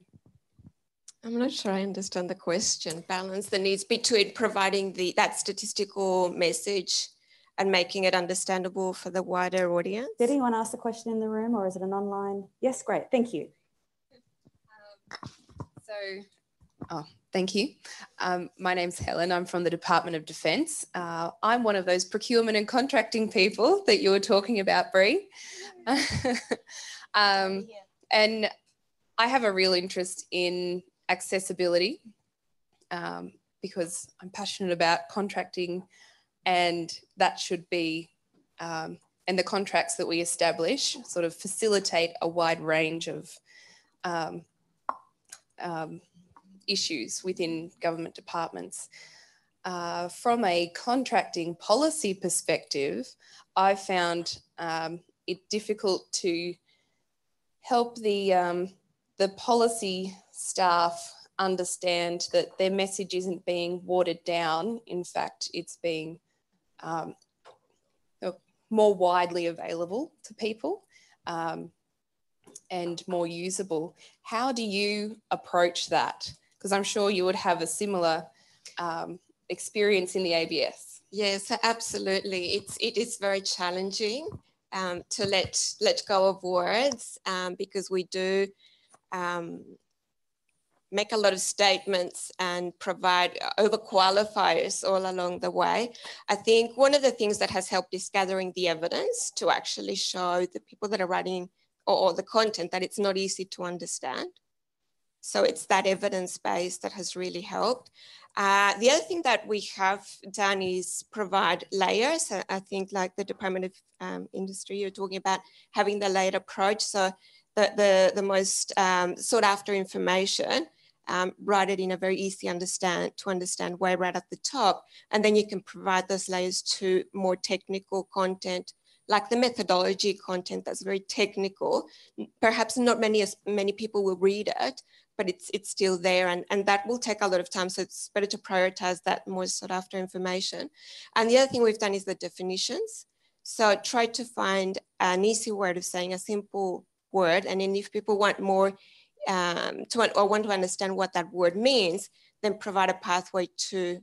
I'm not sure I understand the question. Balance the needs between providing that statistical message and making it understandable for the wider audience. Did anyone ask the question in the room, or is it an online? Yes, great, thank you. Thank you. My name's Helen. I'm from the Department of Defence. I'm one of those procurement and contracting people that you were talking about, Bree. And I have a real interest in accessibility because I'm passionate about contracting, and that should be, and the contracts that we establish sort of facilitate a wide range of issues within government departments. From a contracting policy perspective, I found it difficult to help the policy staff understand that their message isn't being watered down. In fact, it's being more widely available to people and more usable. How do you approach that? Because I'm sure you would have a similar experience in the ABS. Yes, absolutely. It is very challenging to let go of words because we do make a lot of statements and provide overqualifiers all along the way. I think one of the things that has helped is gathering the evidence to actually show the people that are writing or the content that it's not easy to understand. So it's that evidence base that has really helped. The other thing that we have done is provide layers. I think like the Department of Industry, you're talking about having the layered approach. So the most sought after information, write it in a very easy to understand way right at the top. And then you can provide those layers to more technical content, like the methodology content that's very technical. Perhaps not many people will read it, but it's still there, and that will take a lot of time. So it's better to prioritize that more sought after information. And the other thing we've done is the definitions. So try to find an easy word of saying a simple word. And then if people want more or want to understand what that word means, then provide a pathway to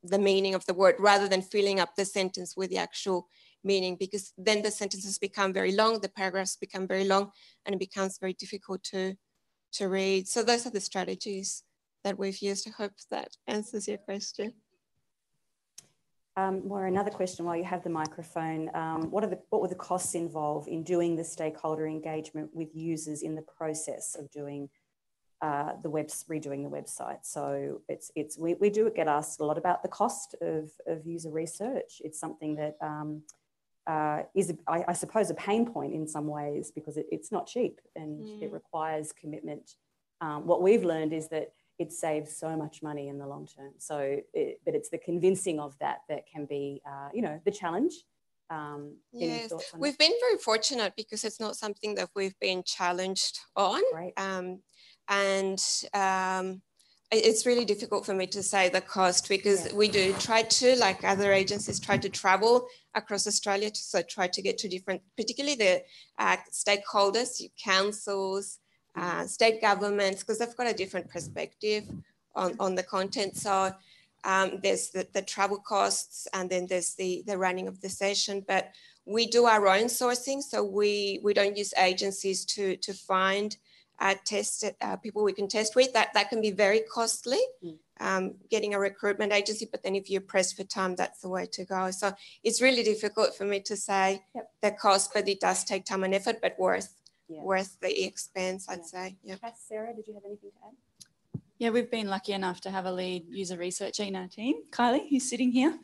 the meaning of the word rather than filling up the sentence with the actual meaning, because then the sentences become very long, the paragraphs become very long, and it becomes very difficult to read. So those are the strategies that we've used. I hope that answers your question. Maura, another question while you have the microphone. What were the costs involved in doing the stakeholder engagement with users in the process of doing redoing the website? So we do get asked a lot about the cost of user research. It's something that is, I suppose, a pain point in some ways, because it's not cheap and it requires commitment. What we've learned is that it saves so much money in the long term. So, but it's the convincing of that can be, the challenge. Yes, we've been very fortunate because it's not something that we've been challenged on. Right. It's really difficult for me to say the cost, because we do try to, like other agencies, try to travel across Australia to try to get to different, particularly the stakeholders, councils, state governments, because they've got a different perspective on the content. So there's the travel costs, and then there's the running of the session. But we do our own sourcing, so we don't use agencies to find people we can test with. That can be very costly, getting a recruitment agency, but then if you're pressed for time, that's the way to go. So it's really difficult for me to say the cost, but it does take time and effort, but worth the expense, I'd say. Yeah. Sarah, did you have anything to add? Yeah, we've been lucky enough to have a lead user researcher in our team, Kylie, who's sitting here.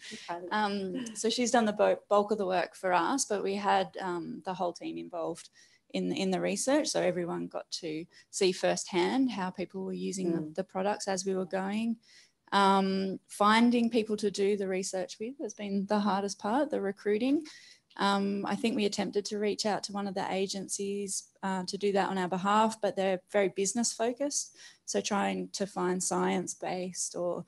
So she's done the bulk of the work for us, but we had the whole team involved in the research. So everyone got to see firsthand how people were using the products as we were going. Finding people to do the research with has been the hardest part, the recruiting. I think we attempted to reach out to one of the agencies to do that on our behalf, but they're very business focused. So trying to find science-based or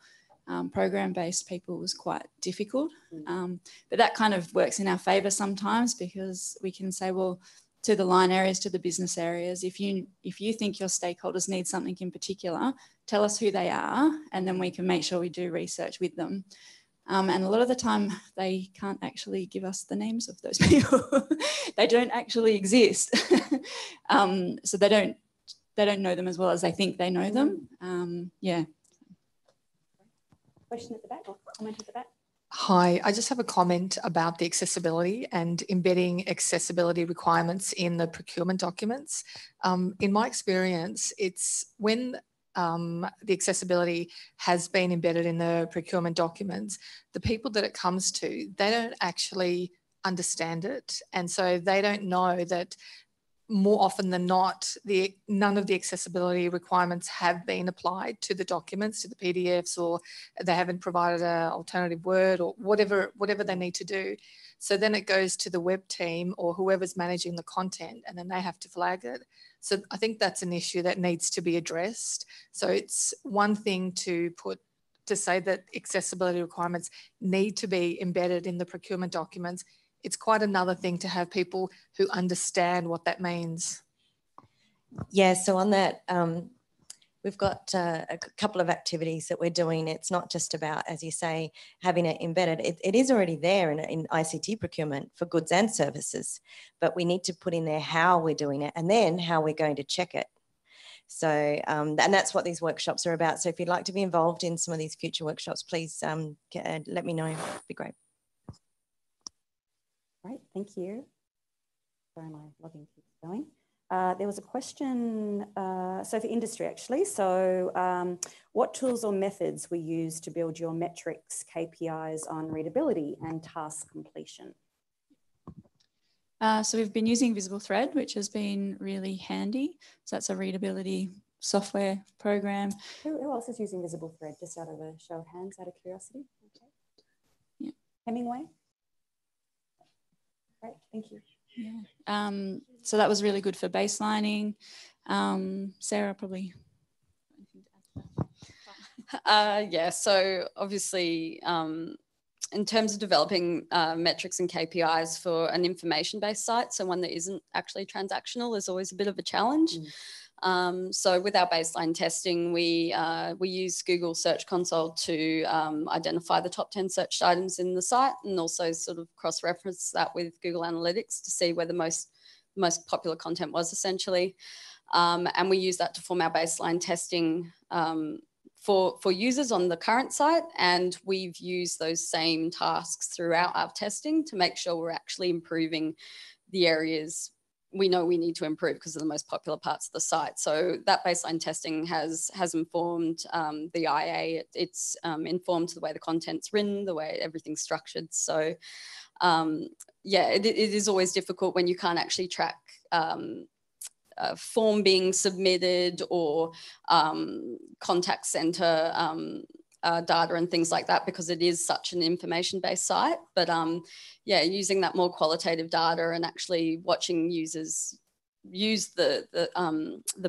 program-based people was quite difficult. But that kind of works in our favour sometimes, because we can say, well, to the line areas, to the business areas, if you think your stakeholders need something in particular, tell us who they are, and then we can make sure we do research with them. And a lot of the time they can't actually give us the names of those people. They don't actually exist. So they don't know them as well as they think they know them. Yeah. Question at the back or comment at the back? Hi, I just have a comment about the accessibility and embedding accessibility requirements in the procurement documents. In my experience, it's when the accessibility has been embedded in the procurement documents, the people that it comes to, they don't actually understand it. And so they don't know that more often than not, none of the accessibility requirements have been applied to the documents, to the PDFs, or they haven't provided an alternative word or whatever they need to do. So then it goes to the web team or whoever's managing the content, and then they have to flag it. So I think that's an issue that needs to be addressed. So it's one thing to say that accessibility requirements need to be embedded in the procurement documents. It's quite another thing to have people who understand what that means. Yeah, so on that, we've got a couple of activities that we're doing. It's not just about, as you say, having it embedded. It is already there in ICT procurement for goods and services, but we need to put in there how we're doing it and then how we're going to check it. So, and that's what these workshops are about. So if you'd like to be involved in some of these future workshops, please let me know. It'd be great. Great, thank you. Sorry, my logging keeps going. There was a question, so for industry actually, so what tools or methods were used to build your metrics, KPIs on readability and task completion? So we've been using Visible Thread, which has been really handy. So that's a readability software program. Who else is using Visible Thread, just out of a show of hands, out of curiosity? Okay. Yeah. Hemingway? Great, thank you. Yeah. So that was really good for baselining. Sarah, probably. Yeah, so obviously in terms of developing metrics and KPIs for an information-based site, so one that isn't actually transactional, is always a bit of a challenge. So with our baseline testing, we use Google Search Console to identify the top 10 searched items in the site, and also sort of cross-reference that with Google Analytics to see where the most popular content was, essentially. And we use that to form our baseline testing for users on the current site. And we've used those same tasks throughout our testing to make sure we're actually improving the areas we know we need to improve because of the most popular parts of the site. So that baseline testing has informed the IA. It's informed the way the content's written, the way everything's structured. So yeah, it is always difficult when you can't actually track form being submitted or contact center data and things like that, because it is such an information-based site. But yeah, using that more qualitative data and actually watching users use the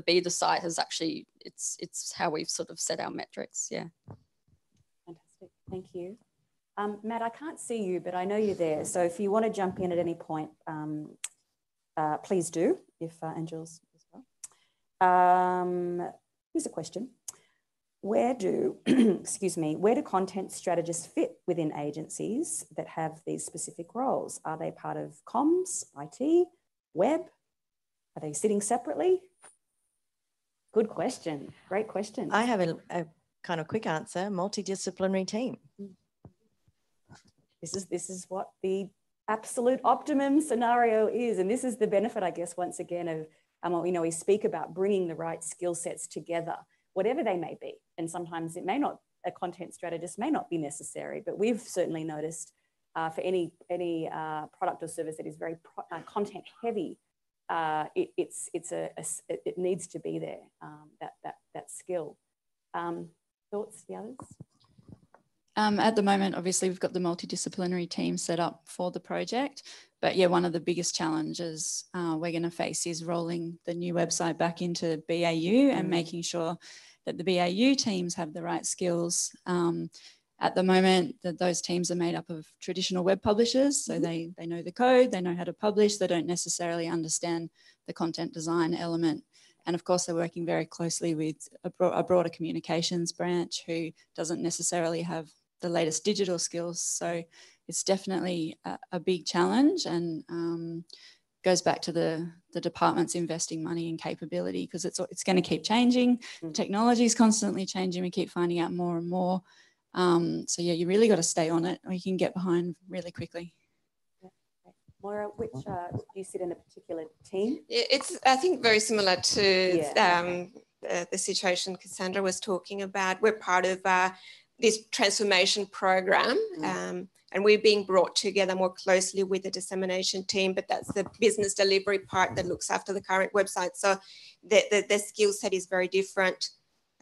beta site has actually, it's how we've sort of set our metrics. Yeah. Fantastic, thank you. Matt, I can't see you, but I know you're there. So if you want to jump in at any point, please do, and Jules as well. Here's a question. Where do, excuse me, where do content strategists fit within agencies that have these specific roles? Are they part of comms, IT, web? Are they sitting separately? Good question, great question. I have a kind of quick answer, multidisciplinary team. This is what the absolute optimum scenario is. And this is the benefit, I guess, once again, of, you know, we speak about bringing the right skill sets together, whatever they may be. And sometimes it may not, a content strategist may not be necessary, but we've certainly noticed for any product or service that is very content heavy, it needs to be there, that skill. Thoughts, the others? At the moment, obviously, we've got the multidisciplinary team set up for the project. But yeah, one of the biggest challenges we're going to face is rolling the new website back into BAU and making sure that the BAU teams have the right skills. At the moment, those teams are made up of traditional web publishers. So they know the code, they know how to publish, they don't necessarily understand the content design element. And of course, they're working very closely with a broader communications branch who doesn't necessarily have the latest digital skills. So it's definitely a big challenge, and goes back to the departments investing money in capability, because it's going to keep changing. Technology is constantly changing. We keep finding out more and more. So yeah, you really got to stay on it, or you can get behind really quickly. Moira, which do you sit in a particular team? It's, I think, very similar to the situation Cassandra was talking about. We're part of this transformation program, and we're being brought together more closely with the dissemination team, but that's the business delivery part that looks after the current website. So the skill set is very different.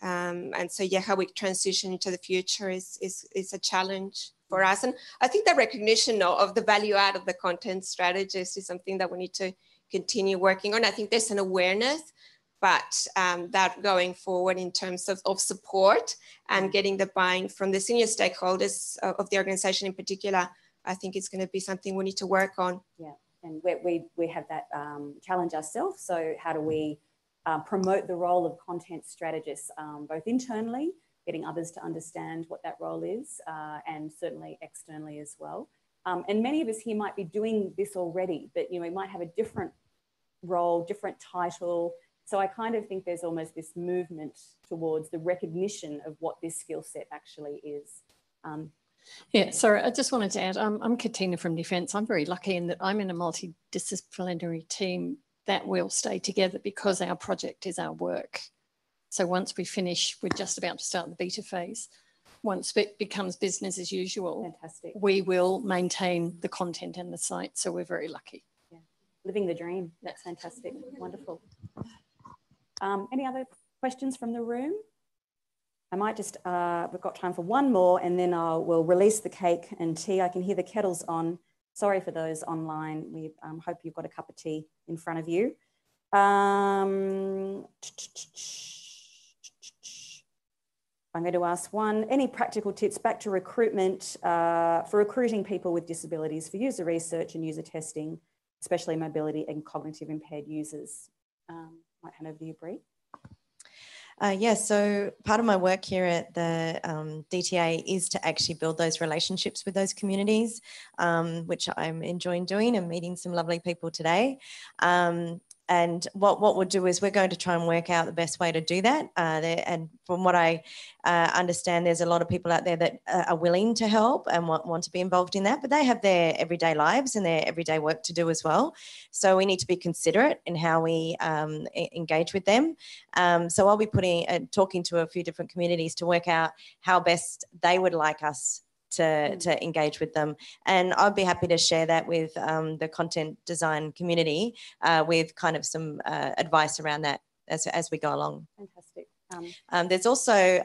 And so, yeah, how we transition into the future is a challenge for us. And I think the recognition of the value add of the content strategist is something that we need to continue working on. I think there's an awareness, but that going forward in terms of support and getting the buy-in from the senior stakeholders of the organization in particular, I think it's going to be something we need to work on. Yeah, and we have that challenge ourselves. So how do we promote the role of content strategists, both internally, getting others to understand what that role is, and certainly externally as well. And many of us here might be doing this already, but we might have a different role, different title. So I kind of think there's almost this movement towards the recognition of what this skill set actually is. Yeah, sorry, I just wanted to add, I'm Katina from Defence. I'm very lucky in that I'm in a multidisciplinary team that will stay together because our project is our work. So once we finish, we're just about to start the beta phase. Once it becomes business as usual, fantastic, we will maintain the content and the site. So we're very lucky. Yeah. Living the dream. That's fantastic. Wonderful. Any other questions from the room? I might just, we've got time for one more, and then we'll release the cake and tea. I can hear the kettles on. Sorry for those online. We hope you've got a cup of tea in front of you. I'm going to ask one, any practical tips back to recruitment for recruiting people with disabilities for user research and user testing, especially mobility and cognitive impaired users? Might hand over to you, Bree. Yes, so part of my work here at the DTA is to actually build those relationships with those communities, which I'm enjoying doing and meeting some lovely people today. And what we'll do is we're going to try and work out the best way to do that. And from what I understand, there's a lot of people out there that are willing to help and want to be involved in that, but they have their everyday lives and their everyday work to do as well. So we need to be considerate in how we engage with them. So I'll be talking to a few different communities to work out how best they would like us to engage with them. And I'd be happy to share that with the content design community with kind of some advice around that as we go along. Fantastic. There's also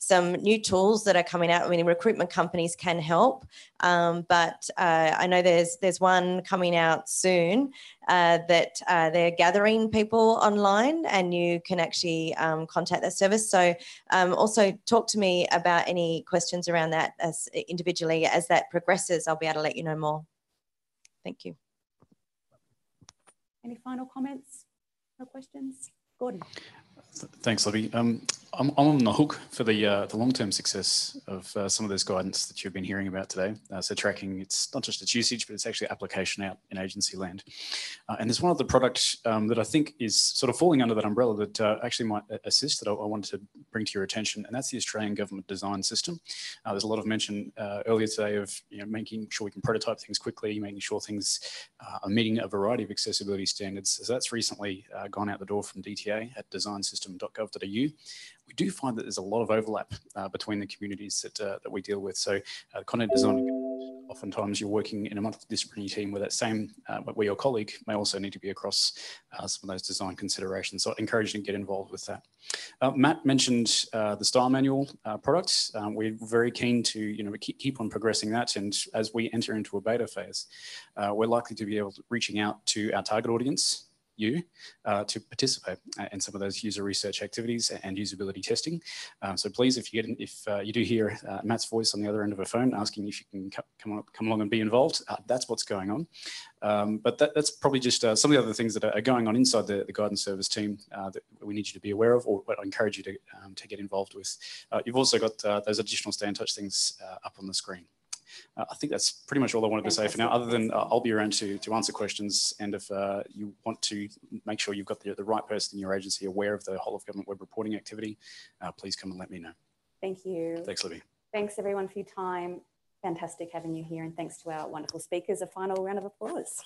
some new tools that are coming out. I mean, recruitment companies can help, but I know there's one coming out soon that they're gathering people online and you can actually contact that service. So also talk to me about any questions around that as individually. As that progresses, I'll be able to let you know more. Thank you. Any final comments? No questions? Gordon. Thanks, Libby. I'm on the hook for the long-term success of some of this guidance that you've been hearing about today. So tracking, it's not just its usage, but it's actually application out in agency land. And there's one other product that I think is sort of falling under that umbrella that actually might assist that I wanted to bring to your attention, and that's the Australian Government Design System. There's a lot of mention earlier today of making sure we can prototype things quickly, making sure things are meeting a variety of accessibility standards. So that's recently gone out the door from DTA at designsystem.gov.au. We do find that there's a lot of overlap between the communities that we deal with. So content design, oftentimes you're working in a multidisciplinary team where that same, where your colleague may also need to be across some of those design considerations. So I encourage you to get involved with that. Matt mentioned the style manual product. We're very keen to keep on progressing that, and as we enter into a beta phase, we're likely to be able to reaching out to our target audience, to participate in some of those user research activities and usability testing. So please, if you do hear Matt's voice on the other end of a phone asking if you can come along and be involved, that's what's going on. But that's probably just some of the other things that are going on inside the guidance service team that we need you to be aware of, or I encourage you to get involved with. You've also got those additional Stay in Touch things up on the screen. I think that's pretty much all I wanted to say for now, other than I'll be around to answer questions. And if you want to make sure you've got the right person in your agency aware of the whole of government web reporting activity, please come and let me know. Thank you. Thanks, Libby. Thanks, everyone, for your time. Fantastic having you here. And thanks to our wonderful speakers. A final round of applause.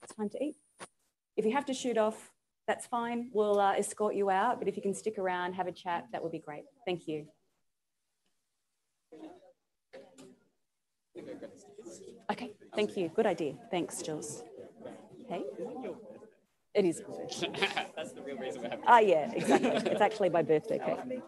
It's time to eat. If you have to shoot off, that's fine. We'll escort you out, but if you can stick around, have a chat, that would be great. Thank you. Okay, thank you. Good idea. Thanks, Jules. Hey? It is. That's the real reason we're having. Yeah, exactly. It's actually my birthday cake.